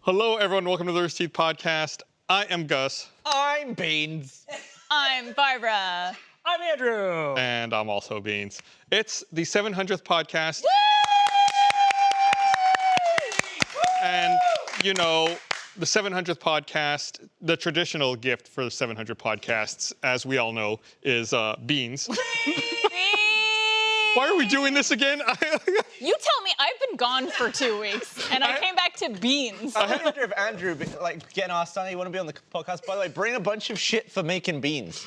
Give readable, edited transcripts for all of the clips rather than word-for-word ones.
Hello, everyone. Welcome to the Rooster Teeth podcast. I am Gus. I'm Beans. I'm Barbara. I'm Andrew. And I'm also Beans. It's the 700th podcast. Woo! And, you know, the 700th podcast, the traditional gift for the 700 podcasts, as we all know, is beans. Why are we doing this again? You tell me. I've been gone for 2 weeks, and I came back to beans. I wonder if Andrew, getting asked, "Sonny, you want to be on the podcast?" By the way, bring a bunch of shit for making beans.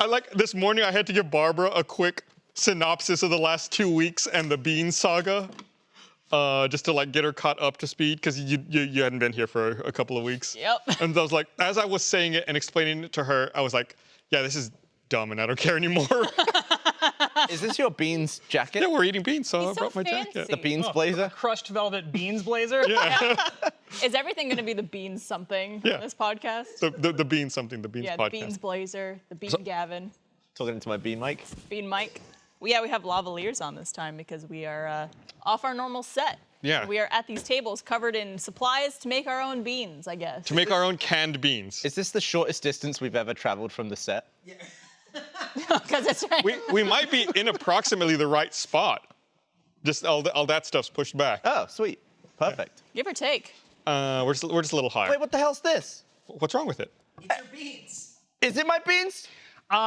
I like this morning I had to give Barbara a quick synopsis of the last 2 weeks and the beans saga, just to like get her caught up to speed because you hadn't been here for a couple of weeks. Yep. And I was like, as I was saying it and explaining it to her, I was like, yeah, this is dumb and I don't care anymore. Is this your beans jacket? Yeah, we're eating beans, so I He's so brought my fancy. jacket. The beans blazer? Crushed velvet beans blazer. Yeah. Is everything going to be the beans something Yeah. on this podcast? The beans something, the beans Yeah, podcast. the beans blazer, the bean Gavin, Talking into my bean mic. bean Mike. We have lavaliers on this time because we are off our normal set. Yeah. We are at these tables covered in supplies to make our own beans, I guess. To make our own canned beans. Is this the shortest distance we've ever traveled from the set? Because it's right. We might be in approximately the right spot. Just all that stuff's pushed back. Oh, sweet. Perfect. Give or take. We're just a little higher. Wait, what the hell's this? What's wrong with it? It's your beans. Is it my beans?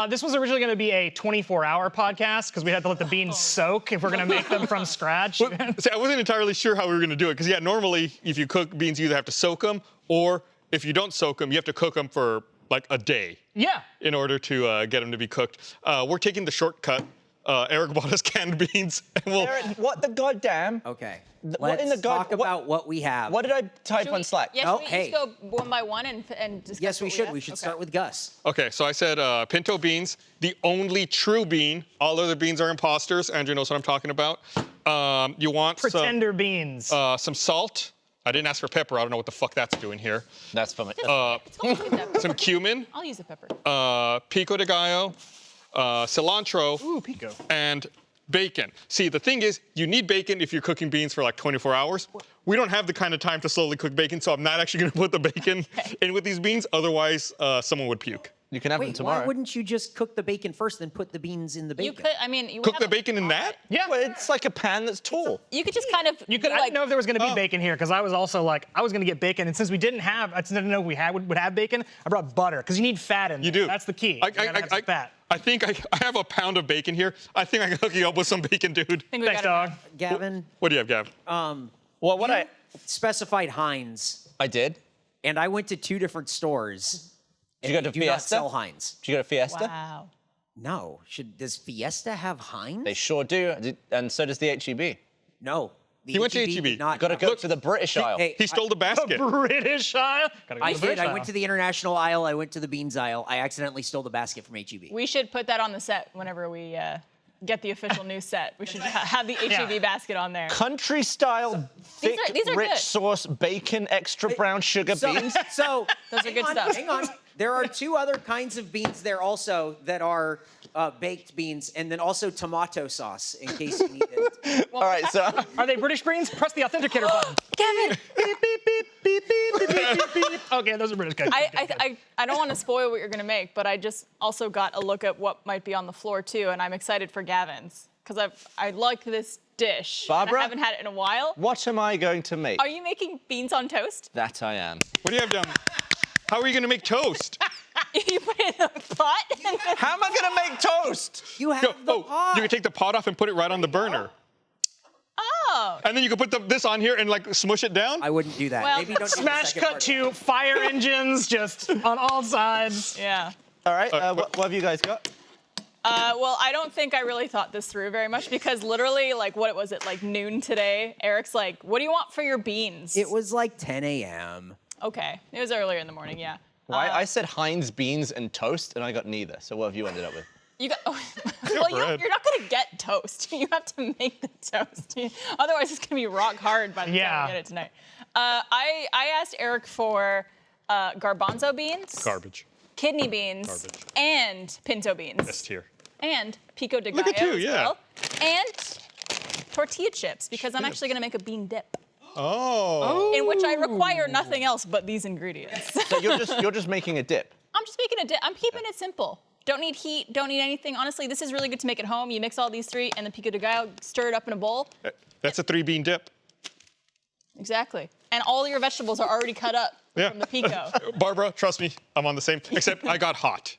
This was originally going to be a 24-hour podcast because we had to let the beans soak if we're going to make them from scratch. See, I wasn't entirely sure how we were going to do it because, yeah, normally if you cook beans, you either have to soak them or if you don't soak them, you have to cook them for like a day. Yeah. In order to get them to be cooked. We're taking the shortcut. Eric bought us canned beans. And Aaron, what the goddamn? Okay. What in the Let's talk what- about what we have. What did I type Should on we- Slack? Yeah, Oh, should we hey. each go one by one and discuss Yes, we what should. have? We should Okay. start with Gus. Okay, so I said pinto beans, the only true bean. All other beans are imposters. Andrew knows what I'm talking about. You want Pretender beans. some salt. I didn't ask for pepper. I don't know what the fuck that's doing here. That's for me. Totally pepper. Some cumin, I'll use the pepper. pico de gallo, cilantro, Ooh, pico. and bacon. See, the thing is, you need bacon if you're cooking beans for like 24 hours. We don't have the kind of time to slowly cook bacon, so I'm not actually going to put the bacon in with these beans. Otherwise, someone would puke. You can have them Wait, tomorrow. why wouldn't you just cook the bacon first, then put the beans in the You bacon? could, I mean, you would Cook have the a bacon in pot. that? Yeah. Well, it's like a pan that's tall. You could just kind of. You could. I didn't know if there was going to be bacon here because I was also like, I was going to get bacon, and since we didn't have, I didn't know if we would have bacon. I brought butter because you need fat in there. You do. That's the key. I You gotta have some fat. think I have a pound of bacon here. I think I can hook you up with some bacon, dude. I think we Thanks, got it. dog. Gavin, What do you have, Gav? Well, what you specified Heinz, I did. and I went to 2 different stores. Did you go to do not Fiesta? sell Heinz. Did you go to Fiesta? Wow. No. Does Fiesta have Heinz? They sure do, and so does the HEB. No. The He went to HEB HEB. did not Got to have- go to the British aisle. Hey, He stole the basket. British aisle. Gotta go I to the did. British I aisle. went to the international aisle. I went to the beans aisle. I accidentally stole the basket from HEB. We should put that on the set whenever we get the official new set. We should have the HEB basket on there. Country style, thick, these are rich good. sauce, bacon, extra brown sugar beans. So Those are hang good on, stuff. Hang on. There are 2 other kinds of beans there also that are baked beans, and then also tomato sauce in case you need it. All right, so Are they British beans? Press the authenticator button. Kevin, Beep, beep, beep, beep, beep, beep, beep, beep, beep. Okay, those are British. Good. I don't want to spoil what you're going to make, but I just also got a look at what might be on the floor too, and I'm excited for Gavin's because I like this dish. Barbara? I haven't had it in a while. what am I going to make? Are you making beans on toast? That I am. What do you have down? How are you going to make toast? You put it in the pot? How am I going to make toast? You have the pot. You can take the pot off and put it right on the burner. Oh. And then you can put this on here and like smush it down. I wouldn't do that. Well, Maybe don't do the Smash second cut part. to fire engines just on all sides. Yeah. All right, what have you guys got? Well, I don't think I really thought this through very much because literally, like, what was it, like noon today? Eric's like, what do you want for your beans? It was like 10 a.m. Okay. It was earlier in the morning, yeah. Why? I said Heinz beans and toast, and I got neither. So what have you ended up with? You got, well, bread. you're not going to get toast. You have to make the toast. Otherwise, it's going to be rock hard by the time Yeah. we get it tonight. I asked Eric for garbanzo beans, Garbage. kidney beans, Garbage. and pinto beans. S tier. And pico de gallo Look at you, as yeah. well. And tortilla chips, because I'm actually going to make a bean dip. Oh. in which I require nothing else but these ingredients. So you're just making a dip. I'm just making a dip. I'm keeping it simple. Don't need heat, don't need anything. Honestly, this is really good to make at home. You mix all these three and the pico de gallo, stir it up in a bowl. That's a 3-bean dip. Exactly. And all your vegetables are already cut up from the pico. Barbara, trust me, I'm on the same. Except I got hot.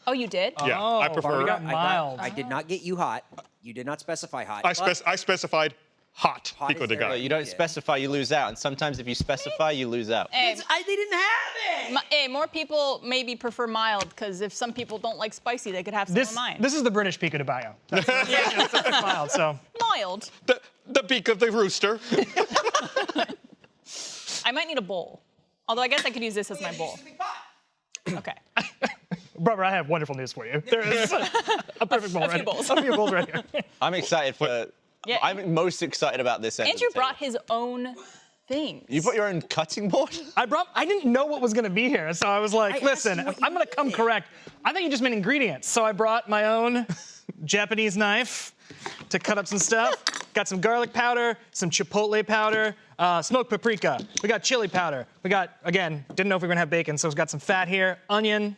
Oh, you did? Yeah, I prefer. Barbara got mild. I did not get you hot. You did not specify hot. I but specified hot Hot pico is de very- gallo. You don't specify, you lose out. And sometimes if you specify, you lose out. Hey, they didn't have it. hey, more people maybe prefer mild, because if some people don't like spicy, they could have some of mine. This is the British pico de gallo. That's mild, so. Mild. The beak of the rooster. I might need a bowl. Although I guess I could use this as my bowl. Okay. Barbara, I have wonderful news for you. There is a perfect bowl a few right bowls. A few bowls right here. I'm excited for. Yeah. I'm most excited about this end. Andrew of the table. brought his own things. You brought your own cutting board? I didn't know what was gonna be here, so I was like, I asked listen, you what you I'm gonna come needed. correct. I think you just meant ingredients. So I brought my own Japanese knife to cut up some stuff. Got some garlic powder, some chipotle powder, smoked paprika. We got chili powder. We got, again, didn't know if we were gonna have bacon, so we've got some fat here, onion,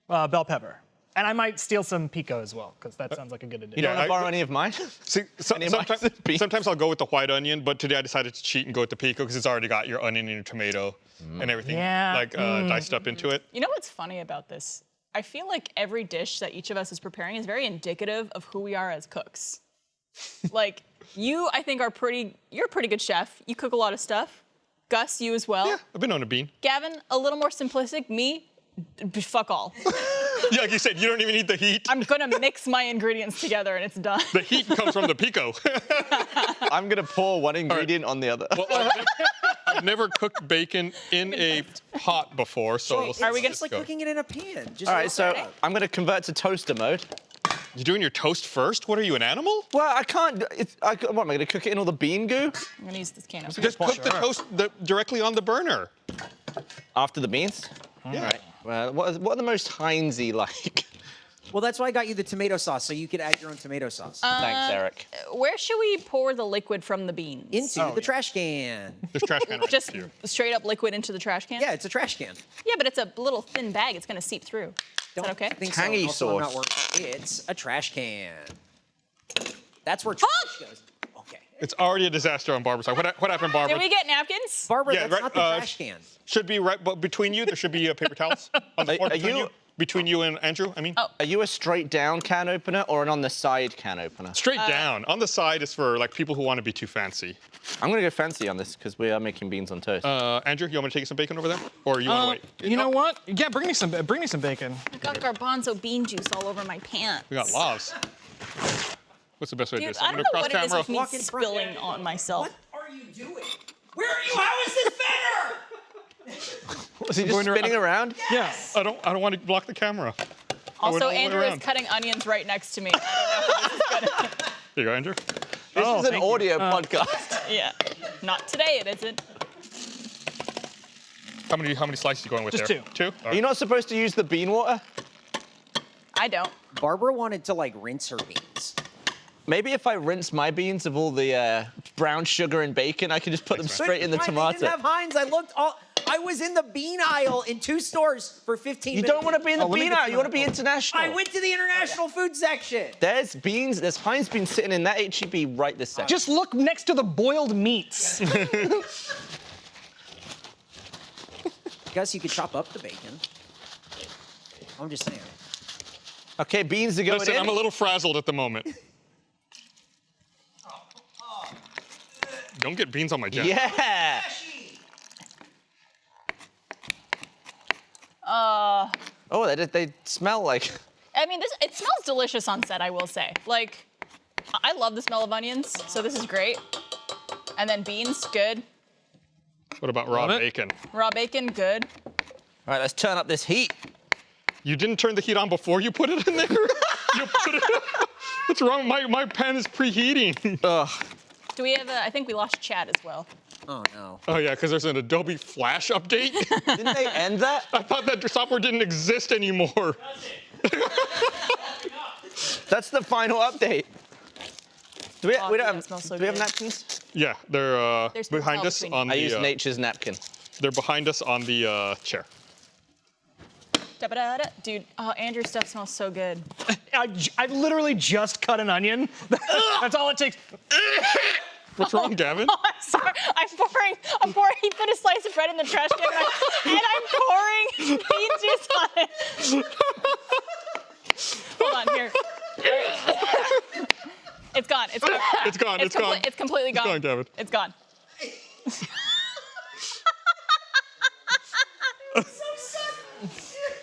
bell pepper. And I might steal some pico as well, because that sounds like a good addition. You don't want I- to borrow any of mine? See, Any of mine? sometimes I'll go with the white onion, but today I decided to cheat and go with the pico because it's already got your onion and your tomato and everything Yeah. diced up into it. You know what's funny about this? I feel like every dish that each of us is preparing is very indicative of who we are as cooks. Like, you, I think, you're a pretty good chef. You cook a lot of stuff. Gus, you as well. Yeah, I've been on a bean. Gavin, a little more simplistic. Me, fuck all. Yeah, like you said, you don't even need the heat. I'm gonna mix my ingredients together and it's done. The heat comes from the pico. I'm going to pour one ingredient on the other. Well, I've never cooked bacon in a pot before, so we'll see. Are we how gonna this It's like goes. cooking it in a pan. Just All right, so Okay. I'm going to convert to toaster mode. You doing your toast first? What are you, an animal? Well, I can't. What am I going to cook it in all the bean goo I'm gonna use this can opener. Just cook the toast directly on the burner. after the beans? All right. Well, what are the most Heinz-y like? Well, that's why I got you the tomato sauce, so you could add your own tomato sauce Thanks, Eric. Where should we pour the liquid from the beans? into the trash can. There's trash can right Just here. straight up liquid into the trash can? Yeah, it's a trash can. Yeah, but it's a little thin bag. It's gonna seep through. Is that okay? Think Tangy so. Also, I'm not sauce. worried. It's a trash can. That's where trash goes. Okay. It's already a disaster on Barbara's side. What happened, Barbara? Did we get napkins? Barbara, Yeah, that's right, not the trash can. Should be right, but between you, there should be paper towels on the floor Are between you- you. Between you and Andrew, I mean. Oh. Are you a straight down can opener or an on the side can opener? Straight down. On the side is for like people who want to be too fancy. I'm going to go fancy on this because we are making beans on toast. Andrew, you want me to take some bacon over there, or you want to wait? You know what? Yeah, bring me some bacon. I got garbanzo bean juice all over my pants. We got laws. What's the best way to do Dude, this? I I'm don't gonna know cross what it is camera. with me Walk in front. spilling on myself. What are you doing? Where are you? How is this better? Was he just going spinning around? Yeah. I don't want to block the camera. Also, went all the way Andrew is around. cutting onions right next to me. I don't know if this is good. There you go, Andrew. This Oh, is an thank you. audio podcast. Yeah. Not today, it isn't. How many slices you going with Just there? two. All Are right. you not supposed to use the bean water? I don't. Barbara wanted to like rinse her beans. Maybe if I rinse my beans of all the brown sugar and bacon, I could just put them straight in the Fine, They tomato. didn't have Heinz. I was in the bean aisle in 2 stores for 15 You minutes. don't want to be in the let me bean get aisle. You want to be international. I went to the international food section. There's beans. There's Heinz beans sitting in that HEB right this second. Just look next to the boiled meats. Gus, you could chop up the bacon. I'm just saying. Okay, beans are going Listen, in. I'm a little frazzled at the moment. Don't get beans on my jacket. Yeah. Oh, they smell like. I mean, it smells delicious on set, I will say. Like, I love the smell of onions, so this is great. And then beans, good. What about raw Love it. bacon? Raw bacon, good. All right, let's turn up this heat. You didn't turn the heat on before you put it in there? You put it. What's wrong? My pan is preheating. Ugh. Do we have I think we lost Chad as well. Oh no. Oh yeah, because there's an Adobe Flash update. Didn't they end that? I thought that software didn't exist anymore. That's the final update. Do we Coffee, don't that have, smells so do we have good. napkins? Yeah, they're There's no behind towel us between on you. I use the. nature's napkin. They're behind us on the chair. Da-ba-da-da. Dude, oh, Andrew's stuff smells so good. I literally just cut an onion. That's all it takes. What's wrong, Gavin? Oh, I'm sorry. I'm pouring. He put a slice of bread in the trash can, and I'm pouring bean juice on it. Hold on, here. It's gone. It's gone. It's gone. It's gone. It's completely gone. gone, Gavin. It's gone.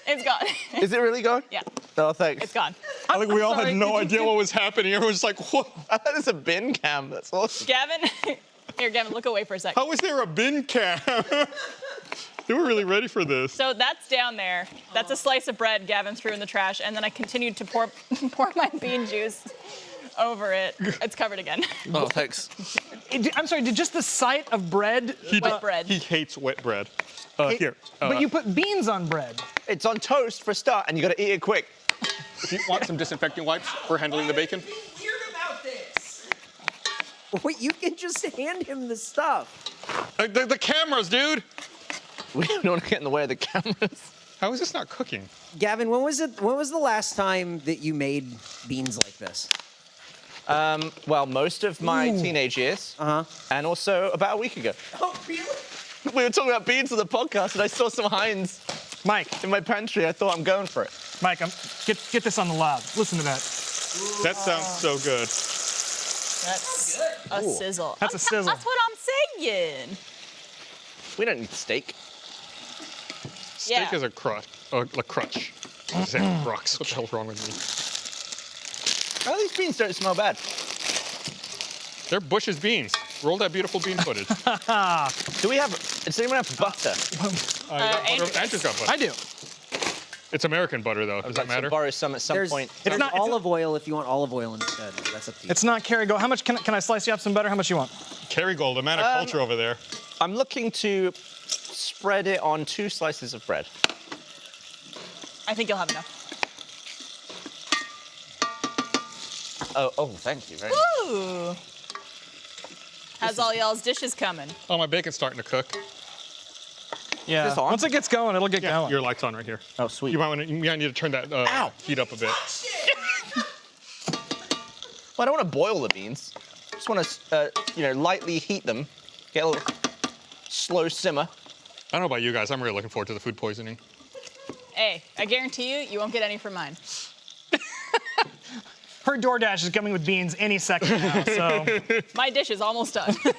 It's gone. Is it really gone? Yeah, Oh, thanks. it's gone. I think we all sorry, had no did you idea what was happening. Everyone's just like, what? I thought it's a bin cam. That's awesome. Gavin, here, Gavin, look away for a second. How is there a bin cam? They were really ready for this. So that's down there. That's a slice of bread Gavin threw in the trash, and then I continued to pour my bean juice over it. It's covered again. Oh, thanks. I'm sorry, did just the sight of bread? Wet bread. He hates wet bread. Here. But you put beans on bread. It's on toast for a start, and you got to eat it quick. Do you want some disinfecting wipes for handling the bacon? Weird about this. Wait, you can just hand him the stuff. The cameras, dude. We don't want to get in the way of the cameras. How is this not cooking? Gavin, when was the last time that you made beans like this? Well, most of my teenage years, and also about a week ago. Oh, really? We were talking about beans on the podcast, and I saw some Heinz Mike, in my pantry. I thought I'm going for it. Mike, get this on the loud. Listen to that. That sounds so good. That's a sizzle. That's a sizzle. That's what I'm saying. We don't need steak. Steak Yeah. is a crutch. A crutch. I was saying crux. What the hell's wrong with me? Oh, these beans don't smell bad. They're Bush's beans. Roll that beautiful bean footage. Do we have? Does anyone have butter? Andrew's got butter. I do. It's American butter, though. Does that I'd like to matter? borrow some at some There's, point. there's not- it's- olive oil if you want olive oil instead. That's up to you. It's not Kerrygold. How much can I slice you up some butter? How much you want? Kerrygold, a man of culture over there. I'm looking to spread it on 2 slices of bread. I think you'll have enough. Oh, thank you very much. Ooh. How's all y'all's dishes coming? Oh, my bacon's starting to cook. Yeah. this on? Once it gets going, it'll get Yeah, going. your light's on right here. Oh, sweet. You might need to turn that heat up a bit. Well, I don't want to boil the beans. Just want to, lightly heat them. Get a little slow simmer. I don't know about you guys. I'm really looking forward to the food poisoning. Hey, I guarantee you won't get any from mine. Her DoorDash is coming with beans any second now, so. My dish is almost done. All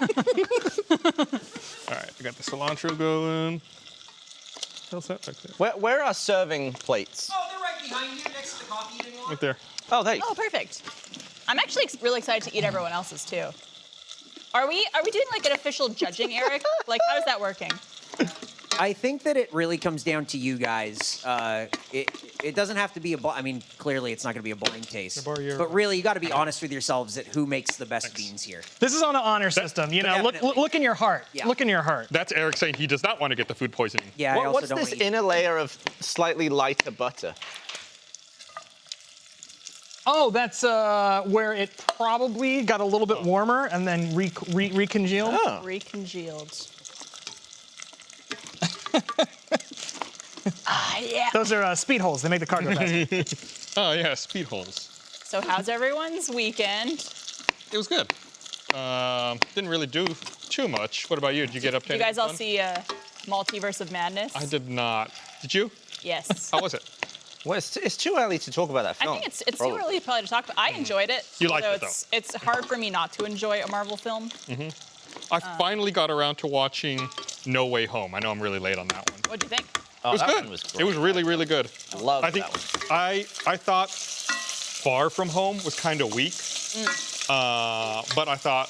right, I got the cilantro going. How's that back there? Where are serving plates? Oh, they're right behind you next to the coffee eating one. Right there. Oh, there you Oh, perfect. I'm actually really excited to eat everyone else's too. Are we doing like an official judging, Eric? Like, how is that working? I think that it really comes down to you guys. It doesn't have to be I mean, clearly it's not going to be a blind taste. borrow your- But really, you got to be honest with yourselves at who makes the best beans here. This is on an honor system, you know. Definitely. Look in your heart. Yeah. Look in your heart. That's Eric saying he does not want to get the food poisoning. Yeah, I also What's don't this wanna eat- inner layer of slightly lighter butter? Oh, that's where it probably got a little bit warmer and then recongealed. Oh. Recongealed. Yeah. Those are speed holes. They make the car go faster. Oh, yeah, speed holes. So how's everyone's weekend? It was good. Didn't really do too much. What about you? Did you get up to You guys all anything see Multiverse of Madness? fun? I did not. Did you? Yes. How was it? Well, it's too early to talk about that I film. think it's too probably. early probably to talk about. I enjoyed it. You liked although it, It's hard for me not to enjoy a Marvel film. I finally got around to watching No Way Home. I know I'm really late on that one. What'd you think? Oh, It was that good. one was It was great. really, really good. I love I think that one. I thought Far From Home was kind of weak. But I thought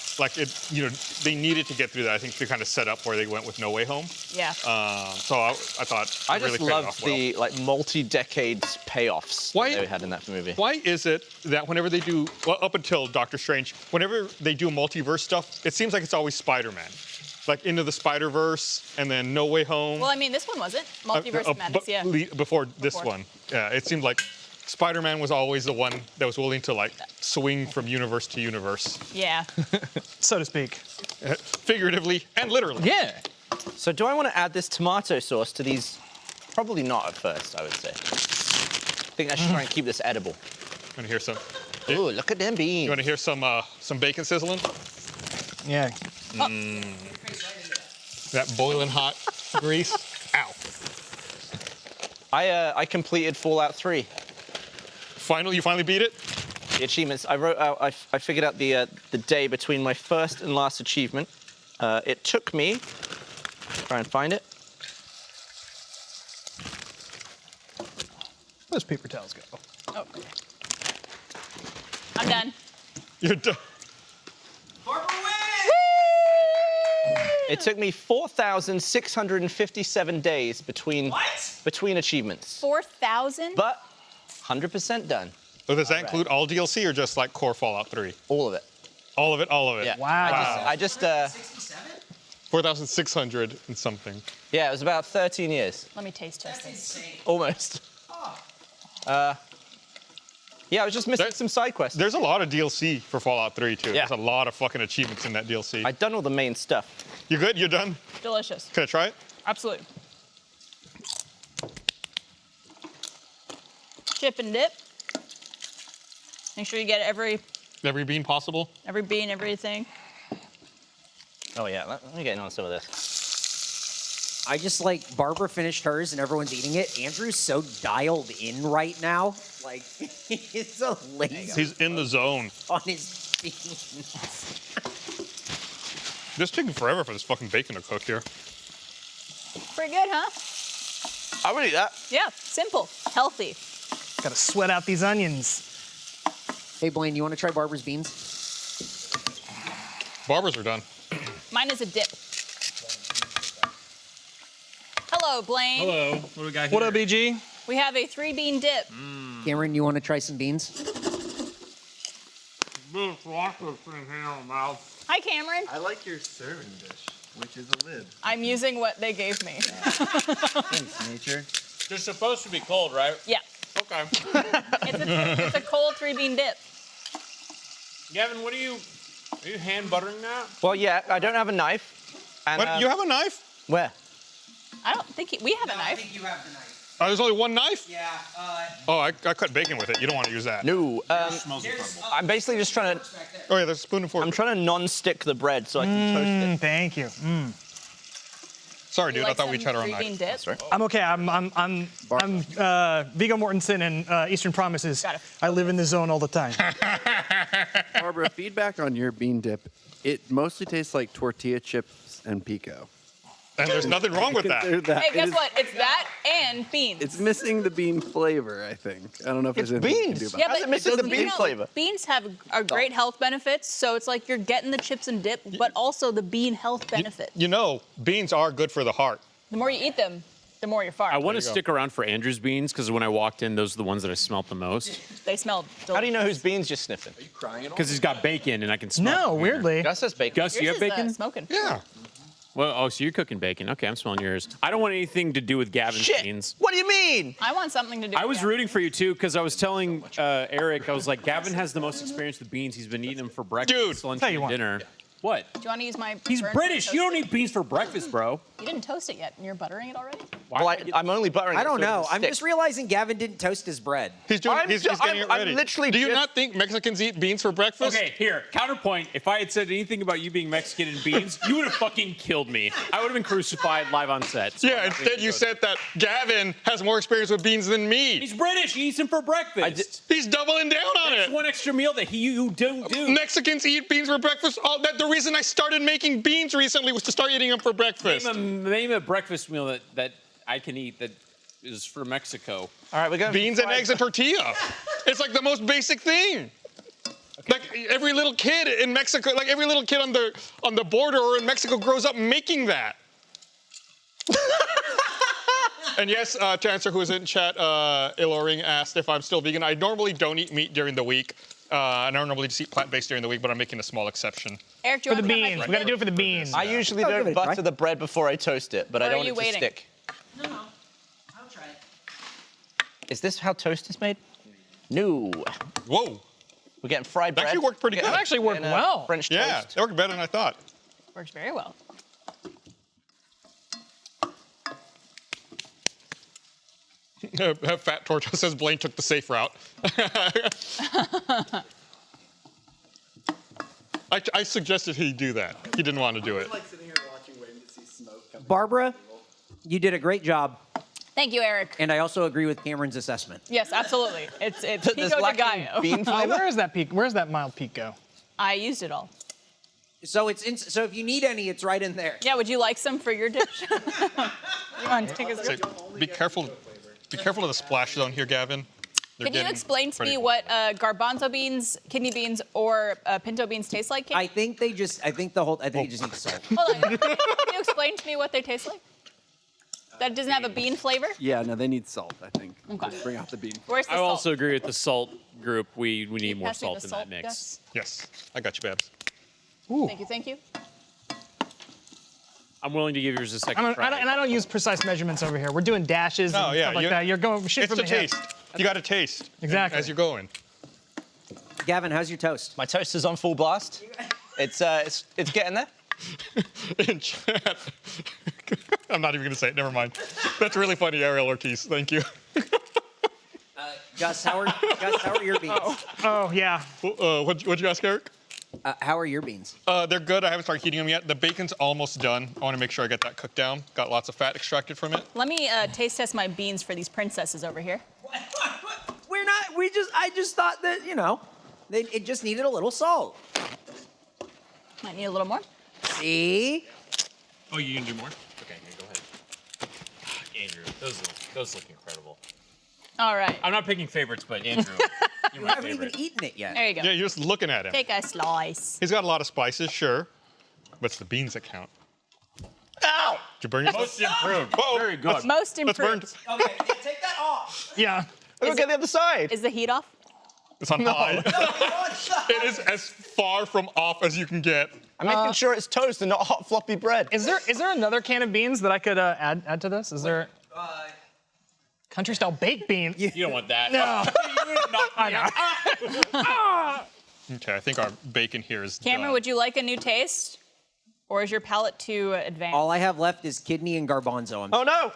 they needed to get through that. I think to kind of set up where they went with No Way Home. Yeah. So I thought I it really just paid loved off well. the multi-decades payoffs Why- that they had in that movie. Why is it that whenever they do, well, up until Doctor Strange, whenever they do multiverse stuff, it seems like it's always Spider-Man. Like Into the Spider-Verse and then No Way Home. Well, I mean, this one wasn't Multiverse of Madness. but Yeah. before this Before. one. Yeah, it seemed like Spider-Man was always the one that was willing to like swing from universe to universe, Yeah. So to speak. figuratively and literally. Yeah. So do I want to add this tomato sauce to these? Probably not at first, I would say. I think I should try and keep this edible. Want to hear some? Ooh, look at them You beans. want to hear some bacon sizzling? Yeah. That boiling hot grease. Ow! I completed Fallout 3. You finally beat it. The achievements. I figured out the day between my first and last achievement. It took me. Try and find it. Where's paper towels go? Oh. I'm done. You're done. Barbara wins! It took me 4,657 days between achievements, 4,000? but 100% done. So does that include all DLC or just like core Fallout 3? All of it. All of it. All of it. Yeah. Wow. I just 67? 4,600 and something. yeah, it was about 13 years, Let me taste test this. Insane. almost. Yeah, I was just missing some side quests. There's a lot of DLC for Fallout 3 too. Yeah. There's a lot of fucking achievements in that DLC. I'd done all the main stuff. You good? You're done? Delicious. Can I try it? Absolutely. Chip and dip. Make sure you get every Every bean possible. bean, everything. Oh yeah, let me get on some of this. I just like Barbara finished hers and everyone's eating it. Andrew's so dialed in right now. Like he's so lazy He's in the zone. on his beans. This taking forever for this fucking bacon to cook here. Pretty good, huh? I would eat that. Yeah, simple, healthy. Gotta sweat out these onions. Hey Blaine, you want to try Barbara's beans? Barbers are done. Mine is a dip. Hello, Blaine. Hello. What do we got here? What up, BG? We have a 3-bean dip. Cameron, you want to try some beans? Hi, Cameron. I like your serving dish, which is a lid. I'm using what they gave me. Thanks, nature. They're supposed to be cold, right? Yeah, Okay. it's a cold 3-bean dip. Gavin, are you hand buttering that? Well, yeah, I don't have a knife. And, What, you have a knife? where? I don't think we have a knife. you have the knife. There's only one knife? Yeah. Oh, I cut bacon with it. You don't want to use that. No. I'm basically just trying to. Oh yeah, there's a spoon and fork. I'm trying to non-stick the bread so I can toast it. Thank you. Sorry, You dude. like I thought we some chatted on 3-bean knife. dip? That's right. I'm okay. I'm Viggo Mortensen and Eastern Promises. Got it. I live in the zone all the time. Barbara, feedback on your bean dip. It mostly tastes like tortilla chips and pico. And there's nothing wrong with that. Hey, guess what? It's that and beans. It's missing the bean flavor, I think. I don't know if there's anything you can do beans. about yeah, it. How's but it missing the you bean know, flavor? Beans are great health benefits, so it's like you're getting the chips and dip, but also the bean health benefit. You know, beans are good for the heart. The more you eat them, the more you fart. I want to you go. stick around for Andrew's beans because when I walked in, those are the ones that I smelt the most. They smell delicious. How do you know whose beans you're sniffing? Because he's got bacon and I can smell it No, from here. weirdly. Gus has bacon. Gus, you Yours have is, bacon? smoking. Yeah. Well, oh, so you're cooking bacon. Okay, I'm smelling yours. I don't want anything to do with Gavin's Shit. beans. What do you mean? I want something to do I with was that. rooting for you too because I was telling Eric, I was like, Gavin has the most experience with beans. He's been eating them for breakfast, Dude. lunch, Tell you and what. dinner. What? Do you want to use my He's burnt British. toast You don't it? eat beans for breakfast, bro. You didn't toast it yet, and you're buttering it already? Why Well, would I get- I'm only buttering I it don't so it know. doesn't I'm stick. just realizing Gavin didn't toast his bread. He's doing. I'm He's ju- getting it I'm ready. literally Do you just- not think Mexicans eat beans for breakfast? Okay, here, counterpoint. If I had said anything about you being Mexican and beans, you would have fucking killed me. I would have been crucified live on set. So Yeah. I'm not Instead, gonna you go said that Gavin has more experience with beans than me. He's British. He eats them for breakfast. He's doubling down on That's it. one extra meal that you don't do. Mexicans eat beans for breakfast. The reason I started making beans recently was to start eating them for breakfast. Name a breakfast meal that I can eat that is for Mexico. All right, we're going. Beans and eggs and tortilla. It's like the most basic thing. Like every little kid in Mexico, like every little kid on the border or in Mexico grows up making that. And yes, to answer who was in chat, Iloring asked if I'm still vegan. I normally don't eat meat during the week. I normally just eat plant-based during the week, but I'm making a small exception. Eric, do you For the want to try my beans. We bean gotta dip? do it for the beans. I usually I'll give don't it a try. butter the bread before I toast it, but I Or don't are want you it to waiting? stick. No, I'll try it. Is this how toast is made? No. Whoa. We're getting fried That bread. actually worked pretty good. That actually worked Getting, well. French Yeah, toast. it worked better than I thought. Works very well. Fat Torch says Blaine took the safe route. I suggested he do that. He didn't want to do it. Like sitting here watching, waiting to see smoke come. Barbara, you did a great job, Thank you, Eric. and I also agree with Cameron's assessment. Yes, absolutely. It's There's pico de lacking gallo. bean flavor. Where is that peak? Where's that mild peak go? I used it all. So so if you need any, it's right in there. Yeah, would you like some for your dish? You want to take a Say, be careful. Be careful of the splash zone here, Gavin. They're Can you getting explain to me pretty- what garbanzo beans, kidney beans, or pinto beans taste like? Kim? I think you just need salt. Hold on. Can you explain to me what they taste like? That doesn't have a bean flavor? Yeah, no, they need salt, I think. Okay. Just bring out the bean. Where's the I salt? also agree with the salt group. We need more Pass me the salt in that mix. Gus. Yes, I got you, Babs. Thank you, thank you. I'm willing to give yours a second I try. don't use precise measurements over here. We're doing dashes No, and yeah, stuff like you- that. You're going shit It's from to the hip. taste. You got to taste. Exactly. As you're going. Gavin, how's your toast? My toaster's on full blast. It's getting there. In chat. I'm not even going to say it. Never mind. That's really funny, Ariel Ortiz. Thank you. Gus, how are your beans? Oh yeah. What'd you ask, Eric? How are your beans? They're good. I haven't started heating them yet. The bacon's almost done. I want to make sure I get that cooked down. Got lots of fat extracted from it. Let me taste test my beans for these princesses over here. I just thought that, it just needed a little salt. Might need a little more. See? Oh, you can do more? Okay, go ahead. Andrew, those look incredible. All right. I'm not picking favorites, but Andrew, you're You my haven't favorite. even eaten it yet. There you go. Yeah, you're just looking at him. Take a slice. He's got a lot of spices, sure. But it's the beans that count. Ow! Did you burn yourself? Most improved. Whoa, Very good. Most That's burned. improved. Okay, take that off. Yeah. Look at the other side. Is the heat off? It's on high. It is as far from off as you can get. I'm making sure it's toast and not hot floppy bread. Is there another can of beans that I could add to this? Is there country style baked beans? You don't want that. No. You would not- I know. Okay, I think our bacon here is Cameron, done. would you like a new taste? Or is your palate too advanced? All I have left is kidney and garbanzo. Oh no!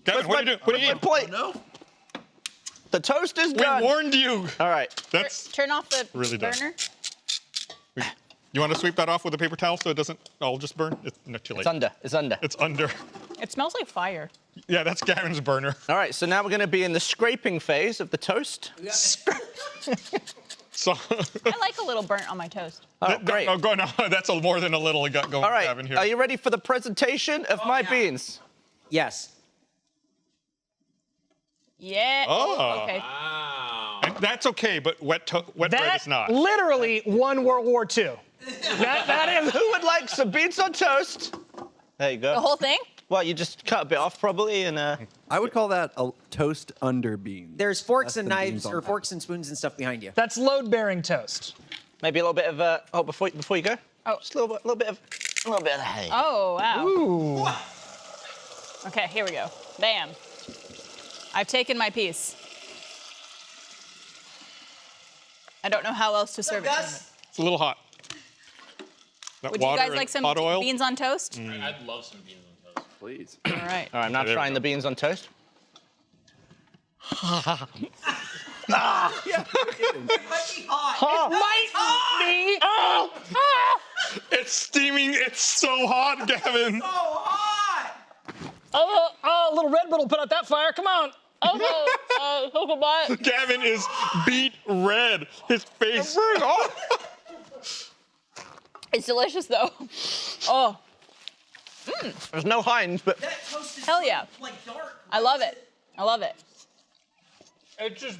Gavin, what are you doing? What are you My eating? plate. No. The toast is We done. warned you. All right. That's. Turn off the really done. burner. You want to sweep that off with a paper towel so it doesn't all just burn? It's not too late. It's under. It's under. It's under. It smells like fire. Yeah, that's Gavin's burner. All right. So now we're going to be in the scraping phase of the toast. So. I like a little burnt on my toast. Oh, great. No, go no. That's more than a little got going. All right. Gavin here. Are you ready for the presentation of my beans? Yes. Yeah. Oh. Okay. And that's okay, but wet bread That is not. literally won World War II. That is. Who would like some beans on toast? There you go. The whole thing? Well, you just cut a bit off probably, and I would call that a toast under beans. There's forks Less and than beans knives on or that. forks and spoons and stuff behind you. That's load-bearing toast. maybe a little bit of oh, before you go. Oh. Just a little bit of hay. Oh, wow. Ooh. Okay, here we go. Bam. I've taken my piece. I don't know how else to serve it. It's a little hot. That Would you water guys and like some hot oil? beans on toast? I'd love some beans on toast. Please. All right. All right, I'm now there we trying go. the beans on toast. It's steaming. It's so hot, Gavin. Oh, little Red Bull will put out that fire. Come on. Gavin is beet red. His face. It's delicious, though. Oh, There's no Heinz, but hell yeah. I love it. I love it. It's just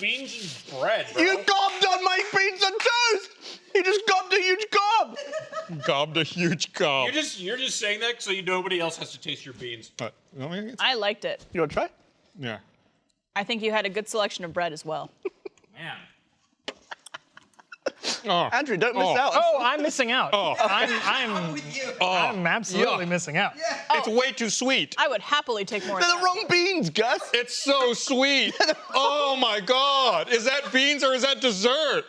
beans and bread, bro. you gobbed on my beans on toast. You just gobbed a huge gob. Gobbed a huge gob. You're just saying that so nobody else has to taste your beans. I liked it. You want to try? Yeah. I think you had a good selection of bread as well. Man. Andrew, don't miss out. Oh, I'm missing out. Oh. I'm absolutely missing out. It's way too sweet. I would happily take more. They're of the that. wrong beans, Gus. It's so sweet. Oh my God. Is that beans or is that dessert?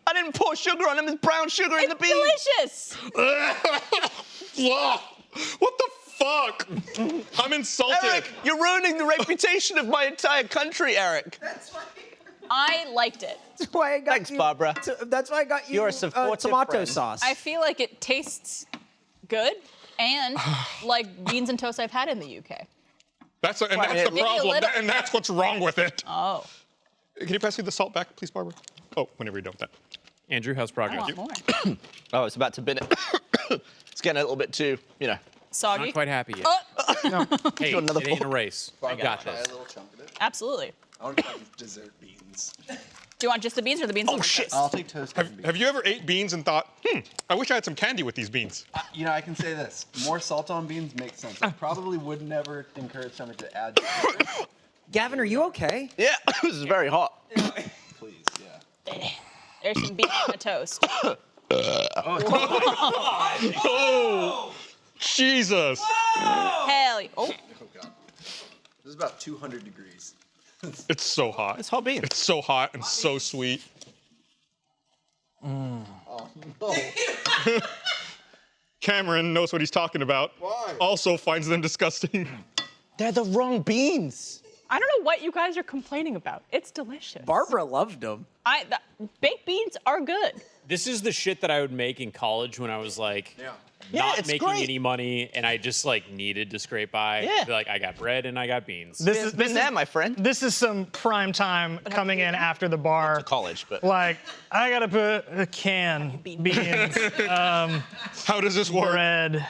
I didn't pour sugar on them. There's brown sugar in the beans. Delicious. What the fuck? I'm insulted. Eric, you're ruining the reputation of my entire country, Eric. I liked it. That's why I got Thanks, you. Barbara. That's why I got you You're a supportive tomato friend. sauce. I feel like it tastes good and like beans and toast I've had in the UK. That's the Maybe a problem, little- and that's what's wrong with it. Oh, Can you pass me the salt back, please, Barbara? Oh, whenever you're done with that. Andrew, how's I progress? want more. Oh, it's about to bin it. It's getting a little bit too, Soggy. Not quite happy yet. Oh, Hey, Do another it ain't a bowl. race. I got Try a this. little chunk of it. absolutely. I want to try these dessert beans. Do you want just the beans or the beans? Oh, with the shit. toast? I'll take toast and beans. Have you ever ate beans and thought, I wish I had some candy with these beans? You know, I can say this. More salt on beans makes sense. I probably would never encourage someone to add sugar. Gavin, are you okay? Yeah, this is very hot. Please, yeah. There's some beans on the toast. Oh, Jesus. Hell, yeah. Oh, Oh, God. This is about 200 degrees. It's so hot. It's hot beans. It's so hot and so sweet. Oh, Cameron knows what he's talking about. Why? Also finds them disgusting. They're the wrong beans. I don't know what you guys are complaining about. It's delicious. Barbara loved them. Baked beans are good. This is the shit that I would make in college when I was like Yeah, not it's making great. any money and I just like needed to scrape by. Yeah. Be like, I got bread and I got beans. This It's is been there, my friend. This is some prime time coming in after the bar. College, but Like, I gotta put a can, beans, How does this work? bread.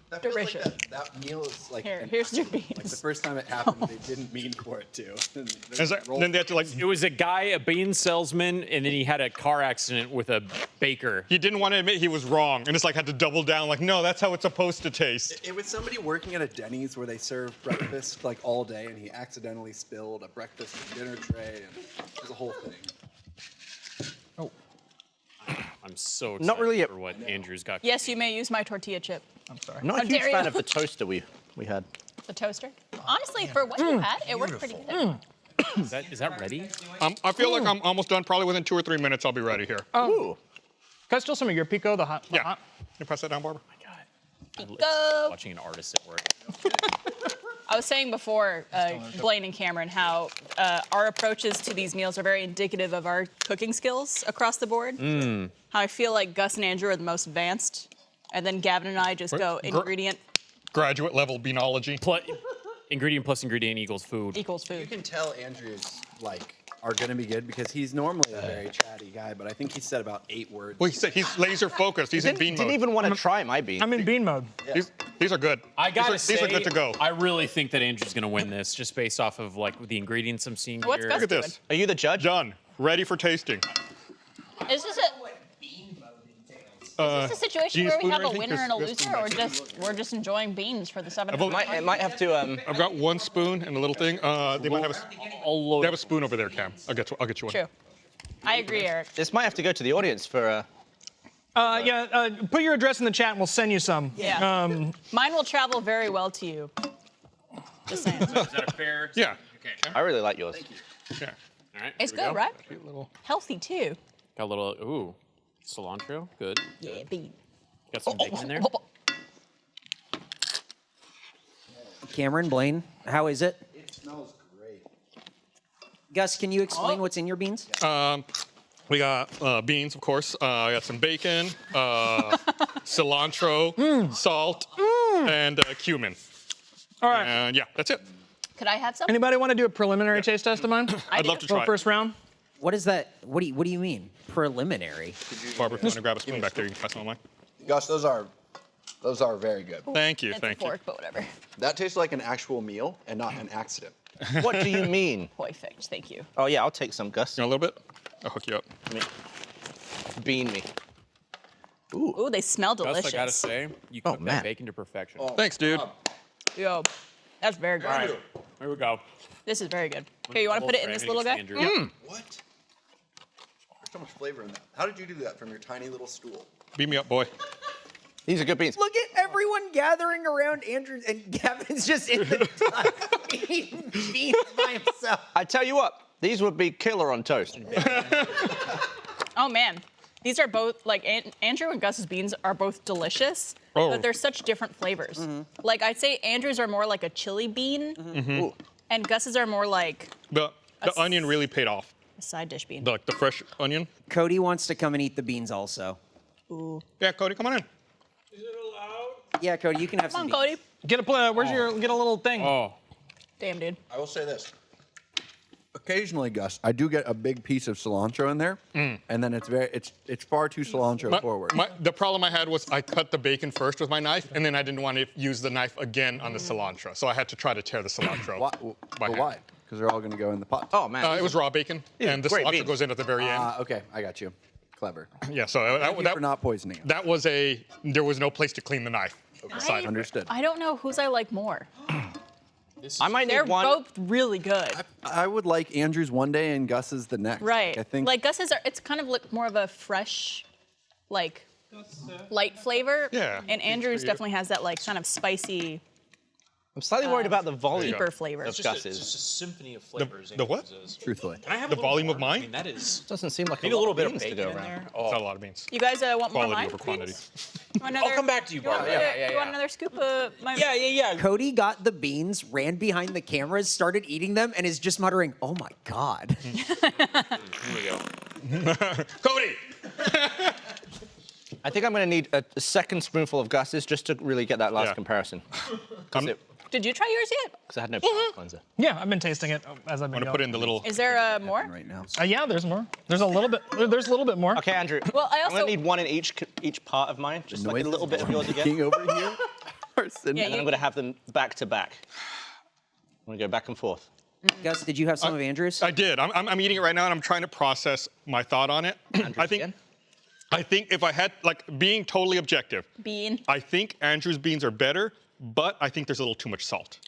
That feels like Delicious. that meal is like, Here's your like the beans. first time it happened, they didn't mean for it to. Then they have to like, It was a guy, a bean salesman, and then he had a car accident with a baker. he didn't want to admit he was wrong and just like had to double down like, no, that's how it's supposed to taste. It was somebody working at a Denny's where they serve breakfast like all day, and he accidentally spilled a breakfast and dinner tray, and it was a whole thing. I'm so excited Not really a- for what Andrew's got. Yes, you may use my tortilla chip. I'm sorry. I'm not a How huge dare fan you. of the toaster we had. The toaster. Honestly, for what you had, it worked pretty good. Is that ready? I feel like I'm almost done. Probably within 2 or 3 minutes, I'll be ready here. Ooh. Can I steal some of your pico, the hot? Yeah. Can you pass that down, Barbara? Pico. Watching an artist at work. I was saying before, Blaine and Cameron, how our approaches to these meals are very indicative of our cooking skills across the board. How I feel like Gus and Andrew are the most advanced, and then Gavin and I just go ingredient Graduate level beanology. Ingredient plus ingredient equals food. equals You food. can tell Andrew's like are gonna be good because he's normally a very chatty guy, but I think he said about 8 words. Well, he's laser focused. He's in bean Didn't mode. even want to try my beans. I'm in bean mode. These are good. I gotta these are good to go. I really think that Andrew's gonna win this, just based off of like the ingredients I'm seeing What's here. Gus Look at this. Are you the judge? Done. Ready for tasting. Is this a situation do you where we spoon or have a anything? winner and a Just loser, or just we're just enjoying beans for the 7 I've only- It might have to. I've got 1 spoon and a little thing. They might have I'll load they have a spoon over there, Cam. I'll get you one. True. I agree, Eric. This might have to go to the audience for. Put your address in the chat and we'll send you some. Yeah. Mine will travel very well to you. Just saying. Is that a fair? Yeah. Okay. I really like yours. Yeah. All right. It's here we good, go. right? Cute little. Healthy too. Got a little cilantro. Good. Yeah, bean. Got some bacon in there. Cameron, Blaine, how is it? It smells great. Gus, can you explain what's in your beans? We got beans, of course. I got some bacon, cilantro, salt, and cumin. All right. And yeah, that's it. Could I have some? Anybody want to do a preliminary taste test of mine? I'd do. love to Well, try. first round. What is that? What do you mean? Preliminary. Barbara, if you want to grab a spoon back there, you can pass it on mine. Gosh, those are very good. Thank you, It's a thank you. fork, but whatever. That tastes like an actual meal and not an accident. What do you mean? Perfect. Thank you. Oh yeah, I'll take some, Gus. You want a little bit? I'll hook you up. Bean me. Ooh, they smell Gus, delicious. I gotta say, you Oh, cooked man. that bacon to perfection. Thanks, dude. Yo, that's very good. All right. Here we go. This is very good. Here, you want to put it in this little guy? What? There's so much flavor in that. How did you do that from your tiny little stool? Beat me up, boy. These are good beans. Look at everyone gathering around Andrew, and Gavin's just in the dust eating beans by himself. I tell you what, these would be killer on toast. Oh man, these are both like Andrew and Gus's beans are both delicious, but they're such different flavors. Like I'd say Andrew's are more like a chili bean, and Gus's are more like The onion really paid off. a side dish bean. The fresh onion. Cody wants to come and eat the beans also. Ooh. Yeah, Cody, come on in. Is it allowed? Yeah, Cody, you can have Come some on, beans. Cody. Get a get a little thing. Oh. Damn, dude. I will say this. Occasionally, Gus, I do get a big piece of cilantro in there, and then it's far too cilantro forward. The problem I had was I cut the bacon first with my knife, and then I didn't want to use the knife again on the cilantro, so I had to try to tear the cilantro. by hand. Why? Because they're all going to go in the pot. Oh man, It was raw bacon, and the great cilantro beans. goes in at the very end. Okay, I got you. Clever. Yeah, so Thank you for not poisoning it. that was there was no place to clean the knife. aside from it. Understood. I don't know whose I like more. I might They're need one. both really good. I would like Andrew's one day and Gus's the next. Right. I think. Like Gus's are, it's kind of like more of a fresh, like light flavor. Yeah. And Andrew's creative. definitely has that like kind of spicy, I'm slightly worried about the volume deeper flavor. of It's just Gus's. a symphony of flavors. the what? Andrew's is. truthfully. Can I have The a little volume more? of mine? I mean, that is Doesn't seem like maybe a little bit of beans to bacon go in around. there. It's Oh, not a lot of beans. You guys want more Quality mine? over quantity. You want I'll come back to you, want Barbara. another- Yeah. You want another scoop of my? Yeah. Cody got the beans, ran behind the cameras, started eating them, and is just muttering, "Oh my god." Here we go. Cody! I think I'm going to need a second spoonful of Gus's just to really get that last Yeah. comparison. Did you try yours yet? Because I had no palate cleanser. Yeah, I've been tasting it as I've been I'm gonna going. put in the little. Is there more? Right now. Yeah, there's more. There's a little bit. There's a little bit more. Okay, Andrew. Well, I I'm also- going to need one in each part of mine, just like a little bit of yours again. King over here. Or sitting- Yeah, And then I'm going to have them back to back. I'm going to go back and forth. Gus, did you have some of Andrew's? I did. I'm eating it right now, and I'm trying to process my thought on it. Again? I think if I had like being totally objective, Bean. I think Andrew's beans are better, but I think there's a little too much salt.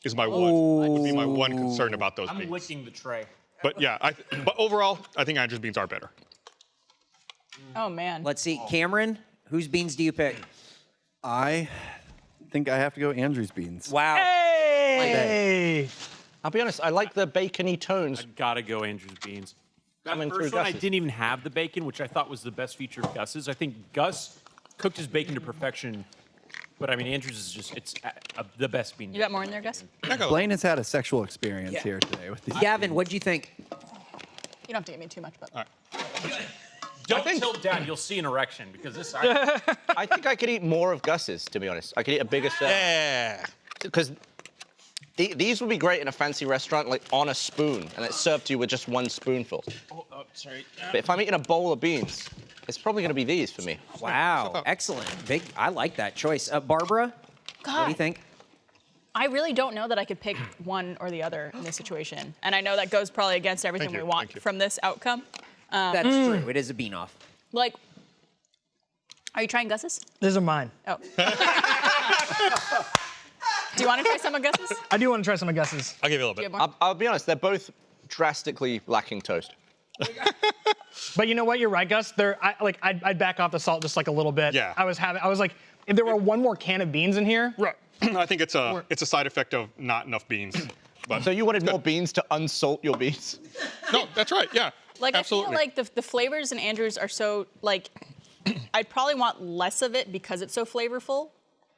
Is my one would be my one concern about those I'm beans. licking the tray. But yeah, but overall, I think Andrew's beans are better. Oh man. Let's see, Cameron, whose beans do you pick? I think I have to go Andrew's beans. Wow. Hey! I'll be honest, I like the bacony tones. Gotta go Andrew's beans. That Coming first through one, I Gus's. didn't even have the bacon, which I thought was the best feature of Gus's. I think Gus cooked his bacon to perfection, but I mean, Andrew's is just, it's the best bean. You got more in there, Gus? Blaine has had a sexual experience here today with these. Gavin, what'd you think? You don't have to give me too much, but. Don't tilt down, you'll see an erection, because this, I I think I could eat more of Gus's, to be honest. I could eat a bigger serve. Yeah. Because these would be great in a fancy restaurant, like on a spoon, and it's served to you with just one spoonful. sorry. But if I'm eating a bowl of beans, it's probably going to be these for me. Wow, excellent. Big. I like that choice. Barbara, what do you think? I really don't know that I could pick one or the other in this situation. And I know that goes probably against everything Thank we you, want thank you. from this outcome. That's true. It is a bean off. Like, are you trying Gus's? These are mine. Oh. Do you want to try some of Gus's? I do want to try some of Gus's. I'll give you a little Do you bit. have more? I'll be honest, they're both drastically lacking toast. But you know what? You're right, Gus. I'd back off the salt just like a little bit. Yeah. I was like, if there were one more can of beans in here, Right. I think it's a side effect of not enough beans. But So you wanted more beans to unsalt your beans? no, that's right. Yeah. Like, absolutely. I feel like the flavors in Andrew's are so, like, I'd probably want less of it because it's so flavorful.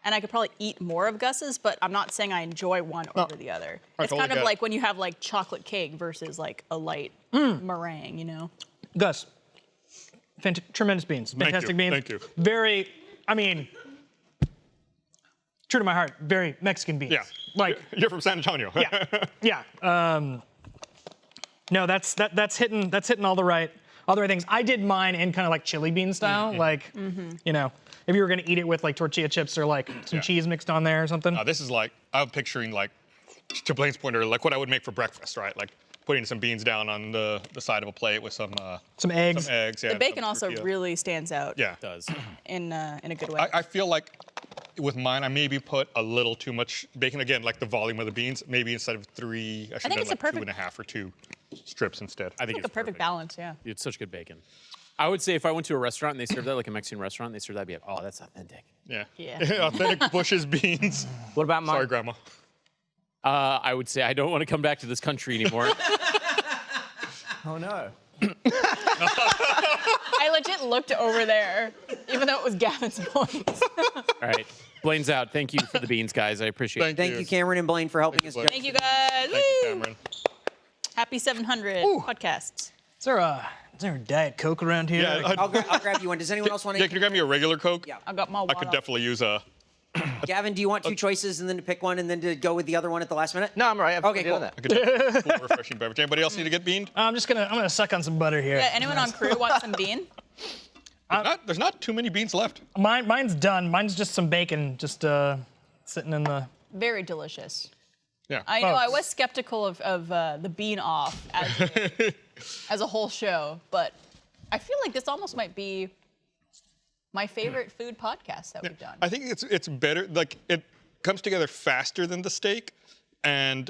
And I could probably eat more of Gus's, but I'm not saying I enjoy one over the other. I It's totally kind of get it. like when you have like chocolate cake versus like a light meringue, you know? Gus, tremendous beans, fantastic beans. thank you. Very, I mean, true to my heart, very Mexican beans. Yeah. Like, You're from San Antonio. yeah. No, that's hitting all the right things. I did mine in kind of like chili bean style, like, you know, if you were gonna eat it with like tortilla chips or like some Yeah. cheese mixed on there or something. This is like, I'm picturing like, to Blaine's point earlier, like what I would make for breakfast, right? Like putting some beans down on the side of a plate with some eggs. yeah, The bacon some also tortilla. really stands out Yeah. does. in a good way. I feel like with mine, I maybe put a little too much bacon. Again, like the volume of the beans. Maybe instead of 3, I should have think done it's a like perfect- 2.5 or 2 strips instead. I think Like it's a perfect balance, yeah. It's such good bacon. I would say if I went to a restaurant and they served that, like a Mexican restaurant, and they served that, I'd be like, oh, that's authentic. Yeah. Yeah. Authentic Bush's beans. What about mine? Sorry, Grandma. I would say I don't want to come back to this country anymore. Oh no. I legit looked over there, even though it was Gavin's voice. All right. Blaine's out. Thank you for the beans, guys. I appreciate it. Thank you, Cameron and Blaine, for helping us. Blaine. Thank you guys. Thank you, Woo! Cameron. Happy 700 Ooh. podcasts. Is there a Diet Coke around here? Yeah, I'll grab you one. Does anyone else want yeah, to? can you grab me a regular Coke? Yeah. I got my I water. could definitely use a. Gavin, do you want two choices and then to pick one and then to go with the other one at the last minute? No, I'm all right. I've Okay, done cool. that. I could definitely use a cool, refreshing beverage. Anybody else need to get beaned? I'm gonna suck on some butter here. Yeah, anyone on crew want some bean? There's not too many beans left. Mine's done. Mine's just some bacon, just sitting in the. Very delicious. Yeah. I know I Folks. was skeptical of the bean off as a whole show, but I feel like this almost might be my favorite food podcast that we've done. I think it's better. Like it comes together faster than the steak, and